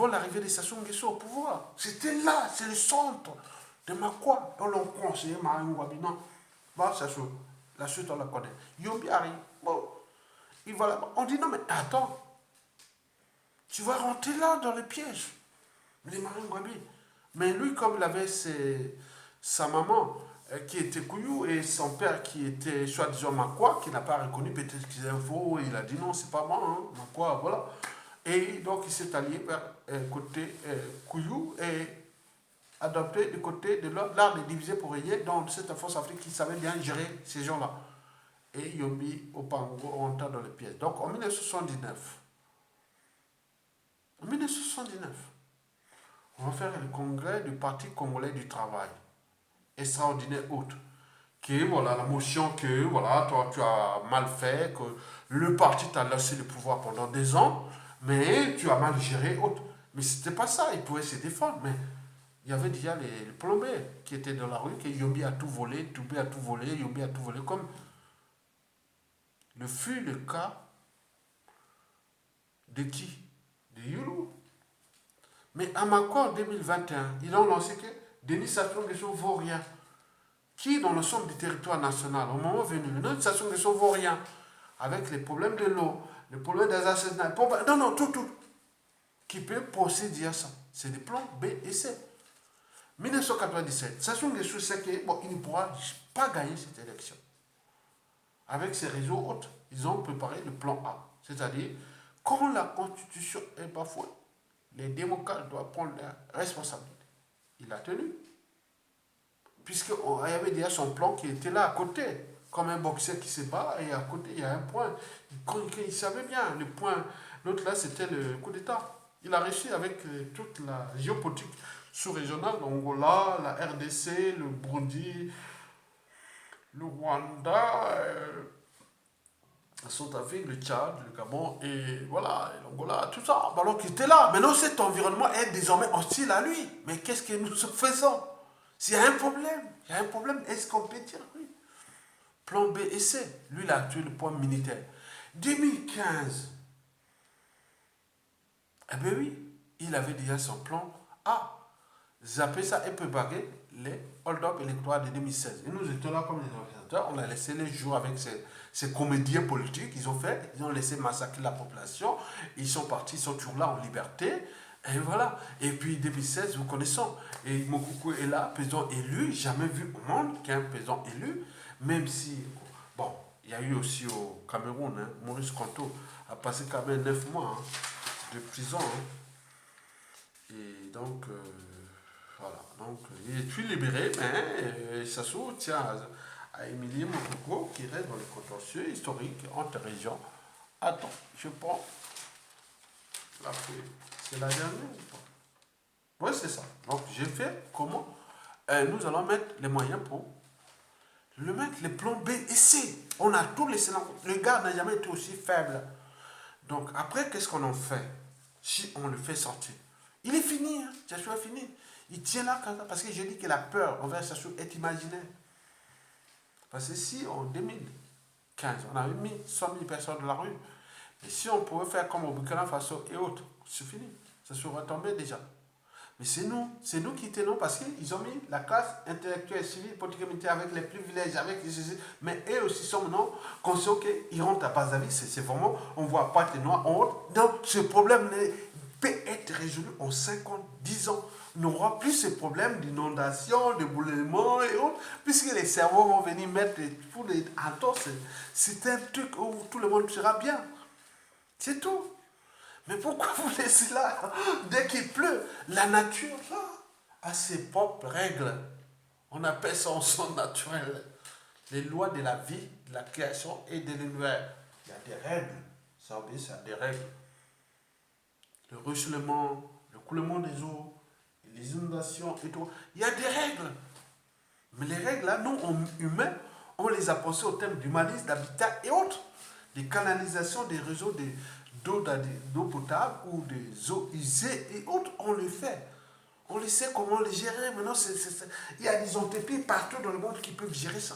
l'arrivée des Sassou Nguesso au pouvoir. C'était là, c'est le centre de Makwa. On l'a conseillé, Marien Ngouabi, non. Bon, Sassou, la suite, on la connaît. Yombi arrive. Bon, il va là-bas. On dit non, mais attends. Tu vas rentrer là dans le piège. Les Marien Ngouabi. Mais lui, comme il avait sa maman qui était Kouyou et son père qui était soi-disant Makwa, qui n'a pas reconnu, peut-être qu'il est faux, il a dit non, c'est pas moi, hein, Makwa, voilà. Et donc il s'est allié vers côté Kouyou et adopté du côté de l'art de diviser pour régner dans cette force africaine qui savait bien gérer ces gens-là. Et Yombi au Pango rentra dans les pièces. Donc en 1979, on va faire le congrès du Parti congolais du travail. Extraordinaire haute. Que voilà, la motion que voilà, toi tu as mal fait, que le parti t'a laissé le pouvoir pendant des ans, mais tu as mal géré autre. Mais c'était pas ça, il pouvait se défendre, mais il y avait déjà les plombés qui étaient dans la rue, que Yombi a tout volé, Toubé a tout volé, Yombi a tout volé, comme le fut le cas de qui? De Youlou. Mais à Makwa en 2021, ils ont lancé que Denis Sassou Nguesso vaut rien. Qui, dans l'ensemble du territoire national, au moment venu, notre Sassou Nguesso vaut rien. Avec les problèmes de l'eau, les problèmes des assassinats, non, tout. Qui peut procéder à ça. C'est des plans B et C. 1997, Sassou Nguesso sait qu'il ne pourra pas gagner cette élection. Avec ces réseaux autres, ils ont préparé le plan A. C'est-à-dire, quand la Constitution est bafouée, les démocrates doivent prendre leurs responsabilités. Il a tenu. Puisqu'il y avait déjà son plan qui était là à côté, comme un boxeur qui se bat, et à côté il y a un point. Il savait bien, le point, l'autre là c'était le coup d'État. Il a réussi avec toute la géopolitique sous-régionale, l'Angola, la RDC, le Burundi, le Rwanda, la Centrafrique, le Tchad, le Gabon, et voilà, l'Angola, tout ça. Alors qu'il était là. Maintenant cet environnement est désormais hostile à lui. Mais qu'est-ce que nous faisons? S'il y a un problème, est-ce qu'on peut dire oui? Plan B et C. Lui, il a tué le point militaire. 2015, Eh bien oui, il avait déjà son plan A. Zapper ça et préparer les hold-up électoraux de 2016. Et nous étions là comme les organisateurs, on a laissé les jours avec ces comédiens politiques, ils ont laissé massacrer la population, ils sont partis, ils sont toujours là en liberté, et voilà. Et puis 2016, vous connaissez, et Mokoko est là, président élu, jamais vu au monde qu'un président élu, même si, bon, il y a eu aussi au Cameroun, hein, Maurice Kanto a passé quand même 9 mois hein, de prison. Hein. Et donc, voilà. Donc, il est plus libéré, mais ça se tient à Émilie Mokoko qui reste dans le contentieux historique entre régions. Attends, je prends la feuille. C'est la dernière ou pas? Oui, c'est ça. Donc, j'ai fait comment nous allons mettre les moyens pour le mettre, les plans B et C. On a tous les scénarios. Le gars n'a jamais été aussi faible. Donc, après, qu'est-ce qu'on en fait si on le fait sortir? Il est fini, hein. Sassou est fini. Il tient là parce que je dis que la peur envers Sassou est imaginaire. Parce que si en 2015, on avait mis 100 000 personnes dans la rue, et si on pouvait faire comme au Burkina Faso et autres, c'est fini. Ça serait tombé déjà. Mais c'est nous qui tenons parce qu'ils ont mis la classe intellectuelle, civile, politique et militaire avec les privilèges, avec les... Mais eux aussi sont maintenant conscients qu'ils rentrent à Brazzaville. C'est vraiment, on ne voit pas les noirs en haut. Donc ce problème peut être résolu en 50, 10 ans. On n'aura plus ce problème d'inondation, de boulement et autres, puisque les cerveaux vont venir mettre tous les entorses. C'est un truc où tout le monde sera bien. C'est tout. Mais pourquoi vous laissez là, dès qu'il pleut, la nature, là, a ses propres règles. On appelle ça en son naturel. Les lois de la vie, de la création et de l'univers. Il y a des règles. Ça obéit à des règles. Le ruissellement, le coulement des eaux, les inondations et tout. Il y a des règles. Mais les règles, là, nous, humains, on les a pensées au thème d'humanisme, d'habitat et autres. Des canalisations, des réseaux d'eau potable ou des eaux usées et autres, on le fait. On le sait comment les gérer. Maintenant, il y a des entreprises partout dans le monde qui peuvent gérer ça.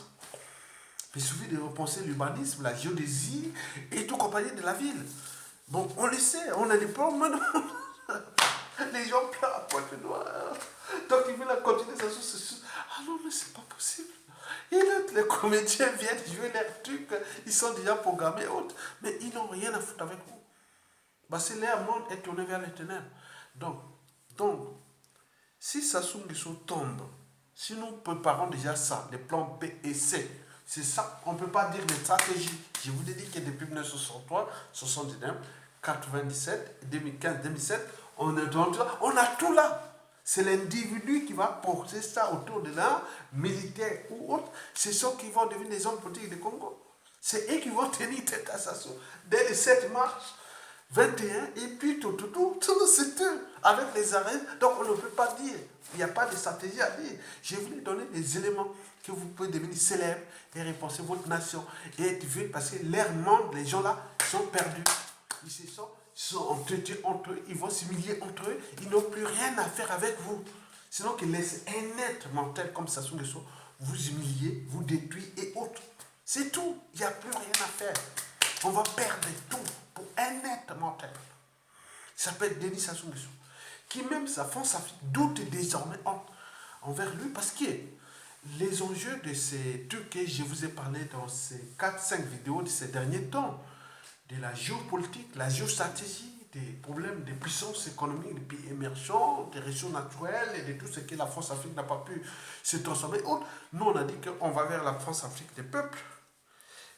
Il suffit de repenser l'urbanisme, la géodésie et tout compagnie de la ville. Bon, on le sait, on a des plans maintenant. Les gens pleurent à Pointe-Noire. Donc ils veulent continuer ça sur. Ah non, mais c'est pas possible. Et là, les comédiens viennent jouer leurs trucs, ils sont déjà programmés autres, mais ils n'ont rien à foutre avec vous. Parce que leur monde est tourné vers les ténèbres. Donc, si Sassou Nguesso tombe, si nous préparons déjà ça, les plans B et C, c'est ça, on ne peut pas dire les stratégies. Je vous ai dit que depuis 1963, 79, 97, 2015, 2007, on a tout là. C'est l'individu qui va porter ça autour de là, militaire ou autre. C'est ceux qui vont devenir les hommes politiques du Congo. C'est eux qui vont tenir tête à Sassou. Dès le 7 mars 21, et puis tout, c'est eux, avec les arrêts. Donc on ne peut pas dire, il n'y a pas de stratégie à dire. Je voulais donner des éléments que vous pouvez devenir célèbres et repenser votre nation et être vu parce que leur monde, les gens là, sont perdus. Ils sont entêtés entre eux, ils vont s'humilier entre eux, ils n'ont plus rien à faire avec vous. Sinon qu'ils laissent un être mental comme Sassou Nguesso vous humilier, vous détruire et autres. C'est tout, il n'y a plus rien à faire. On va perdre tout pour un être mental. Il s'appelle Denis Sassou Nguesso, qui même sa France doute désormais envers lui parce que les enjeux de ces trucs que je vous ai parlé dans ces 4-5 vidéos de ces derniers temps, de la géopolitique, la géostratégie, des problèmes de puissance économique des pays émergents, des ressources naturelles et de tout ce que la France-Afrique n'a pas pu se transformer. Nous, on a dit qu'on va vers la France-Afrique des peuples.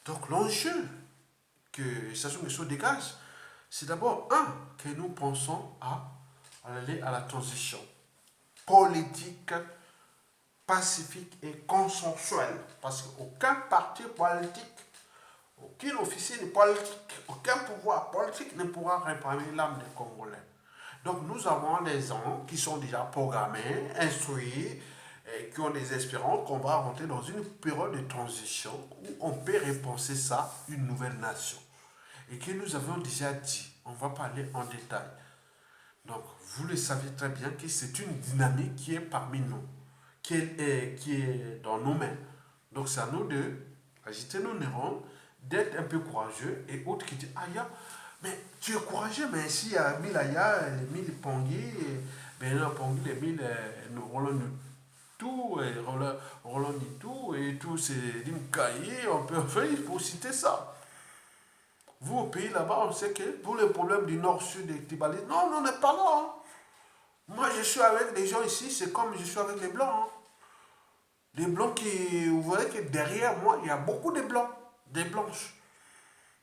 Donc l'enjeu que Sassou Nguesso dégage, c'est d'abord, que nous pensons à aller à la transition politique, pacifique et consensuelle. Parce qu'aucun parti politique, aucun officier de politique, aucun pouvoir politique ne pourra réparer l'âme des Congolais. Donc nous avons les gens qui sont déjà programmés, instruits, et qui ont des espérances qu'on va rentrer dans une période de transition où on peut repenser ça, une nouvelle nation. Et que nous avons déjà dit, on ne va pas aller en détail. Donc vous le savez très bien que c'est une dynamique qui est parmi nous, qui est dans nos mains. Donc c'est à nous de agiter nos neurones, d'être un peu courageux et autres qui disent, Mais tu es courageux, mais s'il y a 1000 aya, les 1000 pongis, ben non, pongis, les 1000 Roland tout, et Roland tout, et tout, c'est Limkaï, on peut faire pour citer ça. Vous, au pays là-bas, on sait que pour les problèmes du nord-sud des Tibalistes, non, on n'est pas là. Hein. Moi, je suis avec les gens ici, c'est comme je suis avec les blancs. Hein. Les blancs qui, vous voyez que derrière moi, il y a beaucoup de blancs, des blanches,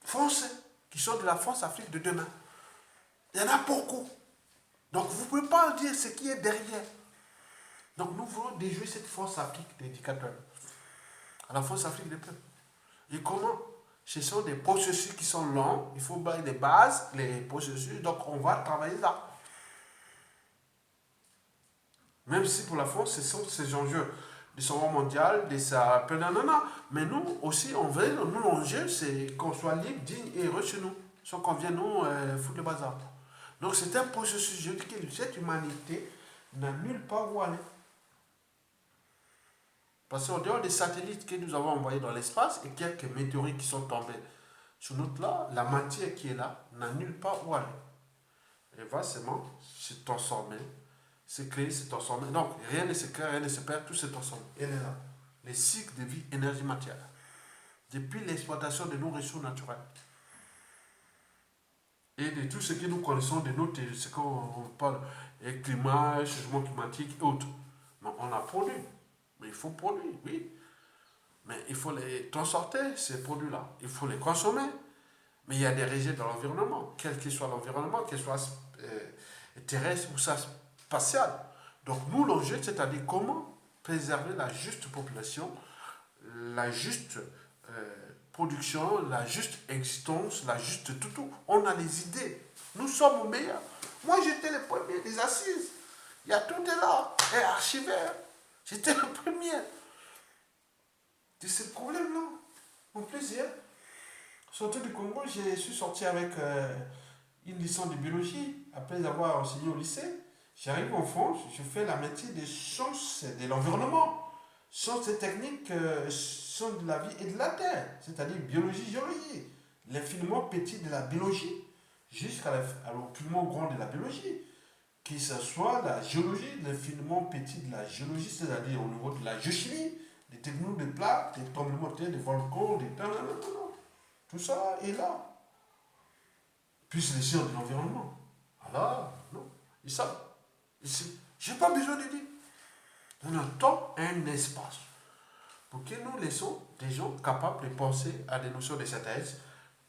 français, qui sont de la France-Afrique de demain. Il y en a beaucoup. Donc vous ne pouvez pas dire ce qui est derrière. Donc nous voulons déjouer cette France-Afrique d'éducateurs. À la France-Afrique des peuples. Et comment? Ce sont des processus qui sont longs. Il faut bailler les bases, les processus. Donc on va travailler là. Même si pour la France, ce sont ces enjeux de son mondial, de sa... Non. Mais nous aussi, on veut, nous, l'enjeu, c'est qu'on soit libre, digne et heureux chez nous. Sans qu'on vienne nous foutre le bazar. Donc c'est un processus. Je dis que cette humanité n'a nulle part où aller. Parce qu'en dehors des satellites que nous avons envoyés dans l'espace et quelques météorites qui sont tombés sur notre là, la matière qui est là n'a nulle part où aller. Elle va seulement se transformer, se créer, se transformer. Donc rien ne se crée, rien ne se perd, tout se transforme. Elle est là. Les cycles de vie, énergie, matière. Depuis l'exploitation de nos ressources naturelles. Et de tout ce que nous connaissons de notre, ce qu'on parle, climat, changement climatique et autres. Donc on a produit. Mais il faut produire, oui. Mais il faut les transporter, ces produits-là. Il faut les consommer. Mais il y a des rejets dans l'environnement, quel que soit l'environnement, qu'il soit terrestre ou spatial. Donc nous, l'enjeu, c'est-à-dire comment préserver la juste population, la juste production, la juste existence, la juste tout. On a les idées. Nous sommes meilleurs. Moi, j'étais le premier des assises. Il y a tout est là, et archivé. J'étais le premier de ces problèmes-là. En plus, hier, sorti du Congo, je suis sorti avec une licence de biologie. Après avoir enseigné au lycée, j'arrive en France, je fais la métier des sciences de l'environnement. Sciences et techniques, sciences de la vie et de la terre. C'est-à-dire biologie, géologie. L'infiniment petit de la biologie jusqu'à l'infiniment grand de la biologie. Que ce soit la géologie, l'infiniment petit de la géologie, c'est-à-dire au niveau de la géochimie, des techniques de plaques, des tremblements de terre, des volcans, des... Non. Tout ça est là. Puis les sciences de l'environnement. Alors, non. Ils savent. Je n'ai pas besoin de dire. On a temps et un espace pour que nous laissons des gens capables de penser à des notions de synthèse,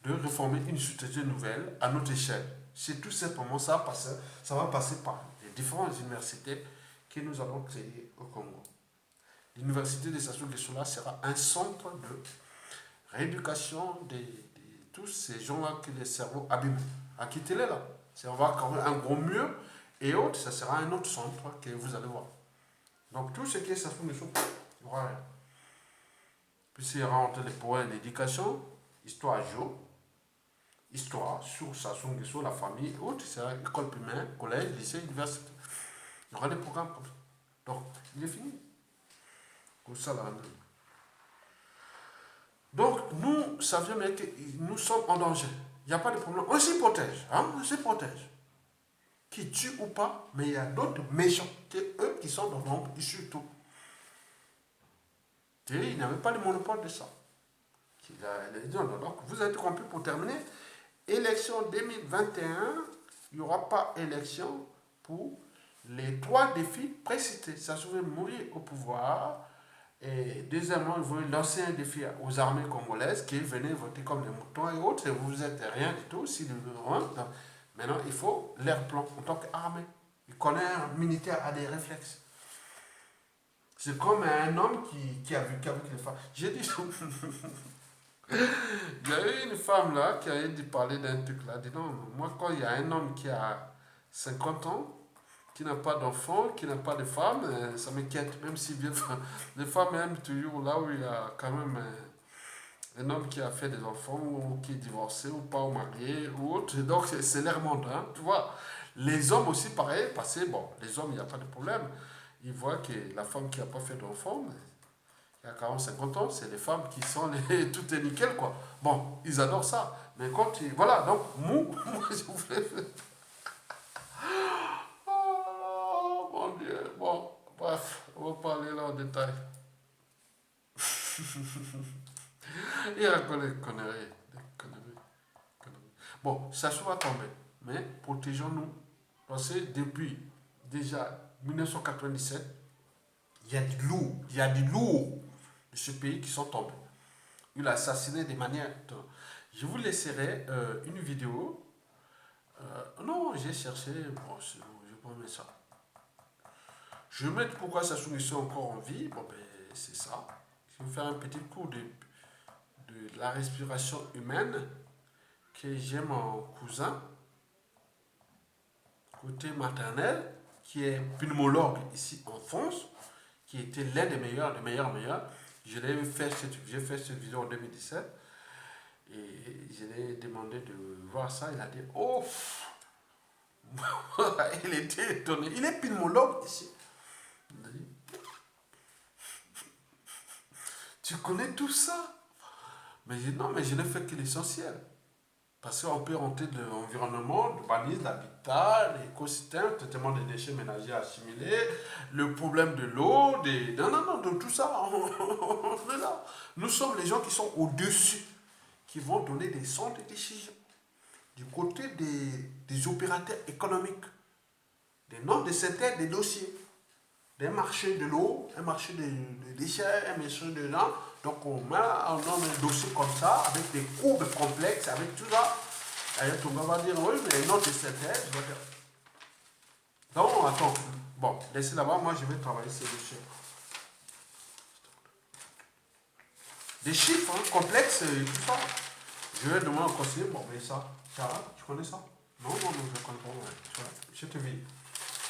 de reformer une société nouvelle à notre échelle. C'est tout simplement ça, parce que ça va passer par les différentes universités que nous allons créer au Congo. L'université de Sassou Nguesso sera un centre de rééducation de tous ces gens-là que les cerveaux abîment. Quittez-les là. On va avoir un gros mur et autres, ça sera un autre centre que vous allez voir. Donc tout ce qui est Sassou Nguesso, il n'y aura rien. Puis il y aura entre les points d'éducation, histoire géo, histoire sur Sassou Nguesso, la famille, autres, c'est école primaire, collège, lycée, université. Il y aura des programmes comme ça. Donc, il est fini. Comme ça, là. Donc, nous savions bien que nous sommes en danger. Il n'y a pas de problème. On s'y protège. On s'y protège. Qui tue ou pas, mais il y a d'autres méchants que eux qui sont dans l'ombre, et surtout. Et ils n'avaient pas le monopole de ça. Donc, vous avez compris pour terminer. Élection 2021, il n'y aura pas élection pour les 3 défis précités. Ça se veut mourir au pouvoir. Et deuxièmement, ils veulent lancer un défi aux armées congolaises qui venaient voter comme des moutons et autres. Et vous n'êtes rien du tout. Maintenant, il faut leur plan en tant qu'armée. Il connaît un militaire a des réflexes. C'est comme un homme qui a vu qu'avec les femmes. J'ai dit... Il y a eu une femme là qui a dit parler d'un truc là. Elle dit non, moi quand il y a un homme qui a 50 ans, qui n'a pas d'enfant, qui n'a pas de femme, ça m'inquiète. Même si les femmes aiment toujours là où il y a quand même un homme qui a fait des enfants, ou qui est divorcé, ou pas, ou marié, ou autre. Donc c'est leur monde, hein, tu vois. Les hommes aussi, pareil, parce que bon, les hommes, il n'y a pas de problème. Ils voient que la femme qui n'a pas fait d'enfant, Il y a 40, 50 ans, c'est les femmes qui sont les, tout est nickel, quoi. Bon, ils adorent ça. Mais quand ils... Voilà, donc, moi, je voulais... Oh, mon Dieu. Bon, bref, on va pas aller là en détail. Il raconte des conneries. Des conneries, conneries. Bon, ça va tomber. Mais protégeons-nous. Parce que depuis déjà 1997, il y a du lourd. Il y a du lourd de ce pays qui sont tombés. Il a assassiné de manière... Je vous laisserai une vidéo. Non, j'ai cherché. Bon, je vais pas mettre ça. Je vais mettre pourquoi Sassou Nguesso est encore en vie. Bon, ben, c'est ça. Je vais faire un petit cours de la respiration humaine que j'ai mon cousin, côté maternel, qui est pneumologue ici en France, qui était l'un des meilleurs, meilleurs. J'ai fait cette vidéo en 2017 et je lui ai demandé de voir ça. Il a dit, oh, il était étonné. Il est pneumologue ici. Il a dit, tu connais tout ça? Mais j'ai dit, non, mais je n'ai fait que l'essentiel. Parce qu'on peut rentrer de l'environnement, l'urbanisme, l'habitat, l'écosystème, le traitement des déchets ménagers assimilés, le problème de l'eau, non, de tout ça, on est là. Nous sommes les gens qui sont au-dessus, qui vont donner des centres de décision. Du côté des opérateurs économiques, des normes de synthèse des dossiers, des marchés de l'eau, un marché des déchets, un marché de gens. Donc on donne un dossier comme ça, avec des courbes complexes, avec tout ça. Et tout le monde va dire, oui, mais non, c'est synthèse. Non, attends. Bon, laissez là-bas, moi je vais travailler ces dossiers. Des chiffres complexes et tout ça. Je vais demander au conseiller, bon, mais ça, tu connais ça? Non, je ne connais pas. Ouais. Je te vis.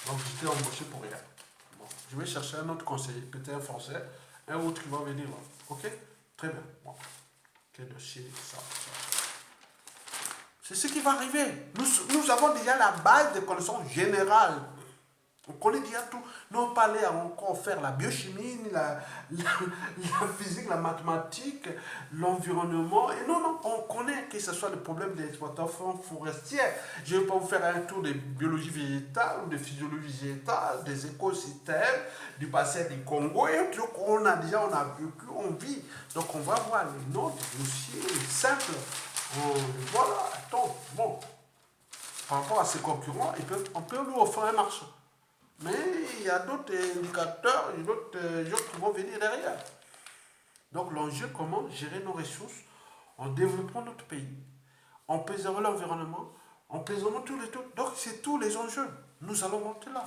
Donc j'étais embauché pour rien. Bon, je vais chercher un autre conseiller, peut-être un français, un autre qui va venir là. Ok? Très bien. Bon. Quel dossier, ça. C'est ce qui va arriver. Nous avons déjà la base de connaissances générales. On connaît déjà tout. Non pas aller encore faire la biochimie, la physique, la mathématique, l'environnement. Et non, on connaît que ce soit le problème des exploitations forestières. Je ne vais pas vous faire un tour de biologie végétale ou de physiologie végétale, des écosystèmes, du bassin du Congo. Et tout on a vécu, on vit. Donc on va voir les notes, dossiers simples. Voilà, attends, bon. Par rapport à ses concurrents, on peut lui offrir un marché. Mais il y a d'autres indicateurs et d'autres gens qui vont venir derrière. Donc l'enjeu, comment gérer nos ressources en développant notre pays, en préservant l'environnement, en préservant tous les trucs. Donc c'est tous les enjeux. Nous allons monter là.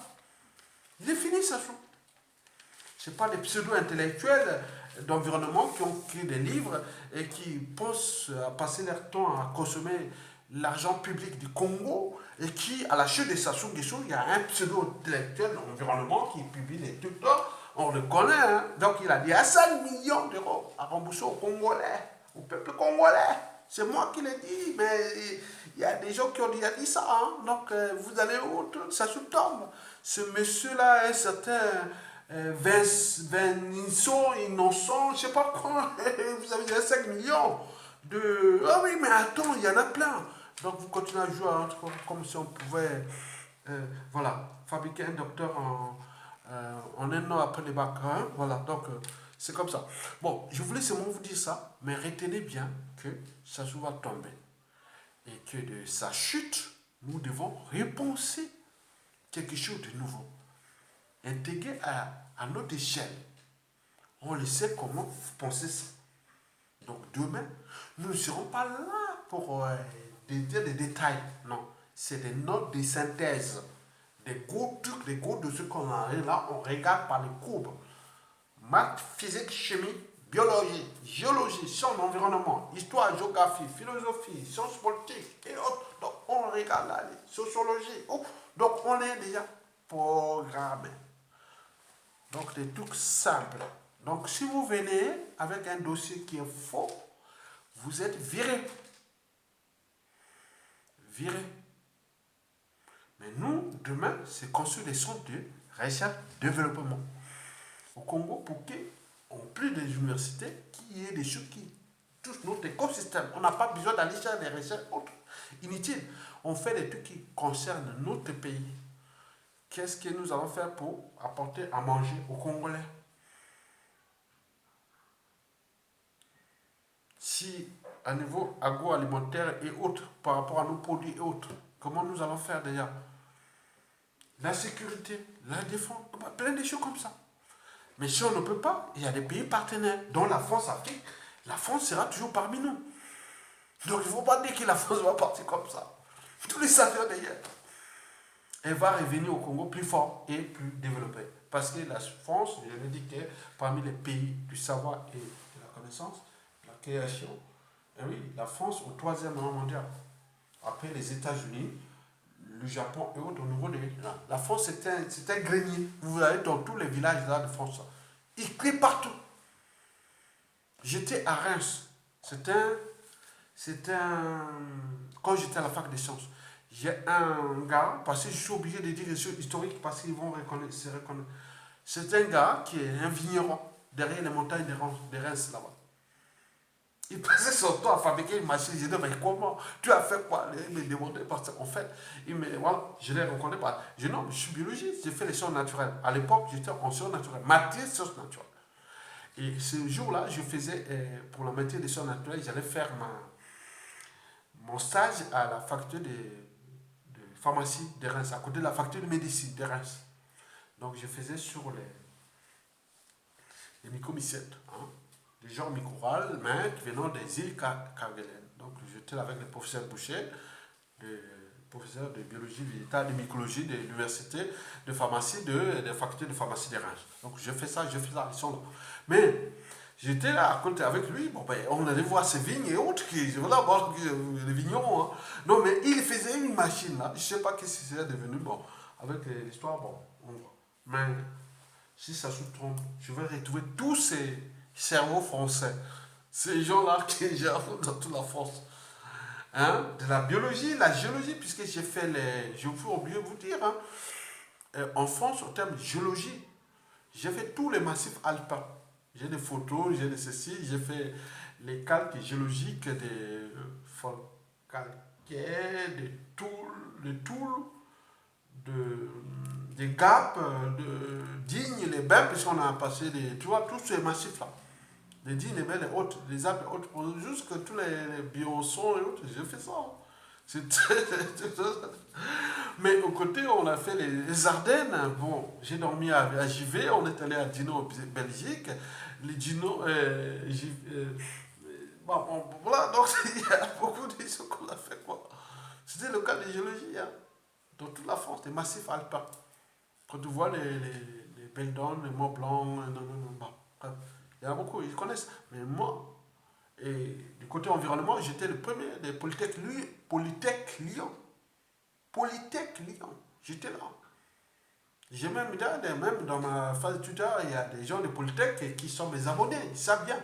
Il est fini ça. Ce n'est pas les pseudo-intellectuels d'environnement qui ont écrit des livres et qui pensent à passer leur temps à consommer l'argent public du Congo et qui, à la chute de Sassou Nguesso, il y a un pseudo-intellectuel d'environnement qui publie des trucs là. On le connaît, hein? Donc il a dit à 5 millions d'euros à rembourser aux Congolais, au peuple congolais. C'est moi qui l'ai dit, mais il y a des gens qui ont déjà dit ça. Hein? Donc vous allez où? Ça se tombe. Ce monsieur-là, un certain Vincent Innocent, je ne sais pas quoi, vous avez déjà 5 millions de... Ah oui, mais attends, il y en a plein. Donc vous continuez à jouer à comme si on pouvait, voilà, fabriquer un docteur en un an après les bacs. Hein? Voilà, donc c'est comme ça. Bon, je voulais seulement vous dire ça, mais retenez bien que ça va tomber. Et que de sa chute, nous devons repenser quelque chose de nouveau. Intégrer à notre échelle. On le sait comment penser ça. Donc demain, nous ne serons pas là pour dire des détails. Non, c'est des notes de synthèse. Des gros trucs, des gros de ce qu'on a là, on regarde par les courbes. Maths, physique, chimie, biologie, géologie, sciences d'environnement, histoire, géographie, philosophie, sciences politiques et autres. Donc on regarde là, sociologie. Donc on est déjà programmé. Donc des trucs simples. Donc si vous venez avec un dossier qui est faux, vous êtes viré. Viré. Mais nous, demain, c'est construire des centres de recherche développement. Au Congo, pour qu'on plus des universités, qu'il y ait des choses qui touchent notre écosystème. On n'a pas besoin d'aller chercher des recherches autres, inutiles. On fait des trucs qui concernent notre pays. Qu'est-ce que nous allons faire pour apporter à manger aux Congolais? Si, à niveau agroalimentaire et autres, par rapport à nos produits et autres, comment nous allons faire déjà? La sécurité, la défense, plein de choses comme ça. Mais si on ne peut pas, il y a des pays partenaires, dont la France, Afrique. La France sera toujours parmi nous. Donc il ne faut pas dire que la France va partir comme ça. Tous les saveurs d'ailleurs. Elle va revenir au Congo plus fort et plus développé. Parce que la France, je le dis que parmi les pays du savoir et de la connaissance, la création, et oui, la France au troisième rang mondial. Après les États-Unis, le Japon et autres au niveau de la France, c'est un grenier. Vous allez dans tous les villages là de France. Il crie partout. J'étais à Reims. Quand j'étais à la fac des sciences, j'ai un gars, parce que je suis obligé de dire des choses historiques parce qu'ils vont se reconnaître. C'est un gars qui est un vigneron derrière les montagnes de Reims là-bas. Il passait son temps à fabriquer une machine. Je dis, mais comment? Tu as fait quoi? Il me demandait parce qu'en fait, voilà, je ne les reconnais pas. Je dis, non, je suis biologiste, j'ai fait les sciences naturelles. À l'époque, j'étais en sciences naturelles, matière sciences naturelles. Et ce jour-là, je faisais, pour la matière des sciences naturelles, j'allais faire mon stage à la faculté de pharmacie de Reims, à côté de la faculté de médecine de Reims. Donc, je faisais sur les mycomycètes, hein, des genres microrales, mais qui venaient des îles Kerguelen. Donc, j'étais avec le professeur Boucher, le professeur de biologie végétale, de mycologie de l'université de pharmacie, de la faculté de pharmacie de Reims. Donc, je fais ça, ils sont là. Mais, j'étais là à côté avec lui, bon, ben, on allait voir ses vignes et autres, voilà, bon, les vignerons. Hein. Non, mais il faisait une machine là, je ne sais pas ce que c'est devenu, bon, avec l'histoire, bon, on voit. Mais, si ça se trompe, je vais retrouver tous ces cerveaux français, ces gens-là qui gèrent dans toute la France. Hein? De la biologie, la géologie, puisque j'ai fait je vous oublier de vous dire, hein, en France, au terme de géologie, j'ai fait tous les massifs alpins. J'ai des photos, j'ai des ceci, j'ai fait les calques géologiques des folles calcaires, des toules, des Gap, de Digne, les Bains, puisqu'on a passé tu vois, tous ces massifs-là. Les Dignes, les Bains, les Hautes, les Alpes, les Hautes, jusque tous les Biosons et autres, j'ai fait ça. Mais au côté, on a fait les Ardennes. Bon, j'ai dormi à JV, on est allé à Dino, Belgique. Les Dino, voilà, donc il y a beaucoup de choses qu'on a fait, quoi. C'était le cas de géologie, hein. Dans toute la France, des massifs alpins. Quand tu vois les Belles Dômes, les Mont Blanc, non, non, non, bon, il y en a beaucoup, ils connaissent. Mais moi, et du côté environnement, j'étais le premier des Polytech Lyon. Polytech Lyon. J'étais là. J'ai même dans ma phase de tuteur, il y a des gens de Polytech qui sont mes abonnés. Ils savent bien.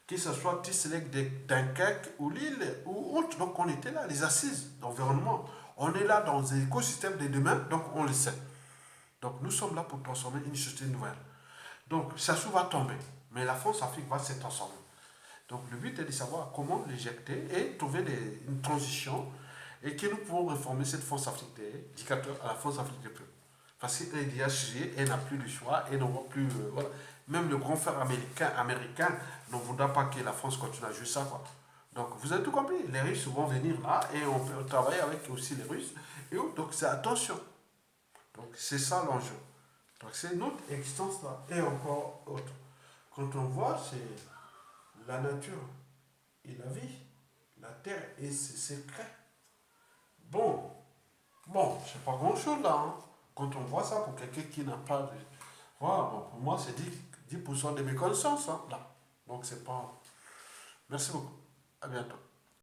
Que ce soit Tisselec, Dunkerque ou Lille ou autre. Donc on était là, les assises d'environnement. On est là dans un écosystème de demain, donc on le sait. Donc nous sommes là pour transformer une société nouvelle. Donc ça va tomber. Mais la France-Afrique va se transformer. Donc le but est de savoir comment l'éjecter et trouver une transition et que nous pouvons réformer cette France-Afrique des dictateurs à la France-Afrique des peuples. Parce qu'elle est déjà sujet, elle n'a plus de choix, elle n'aura plus. Voilà. Même le grand frère américain ne voudra pas que la France continue à jouer ça. Quoi. Donc vous avez tout compris. Les Russes vont venir là et on peut travailler avec aussi les Russes. Et donc c'est attention. Donc c'est ça l'enjeu. Donc c'est notre existence là et encore autre. Quand on voit, c'est la nature et la vie, la terre et ses secrets. Bon, c'est pas grand chose là. Hein. Quand on voit ça pour quelqu'un qui n'a pas de. Voilà, bon, pour moi c'est 10% de mes connaissances hein, là. Donc c'est pas. Merci beaucoup. À bientôt.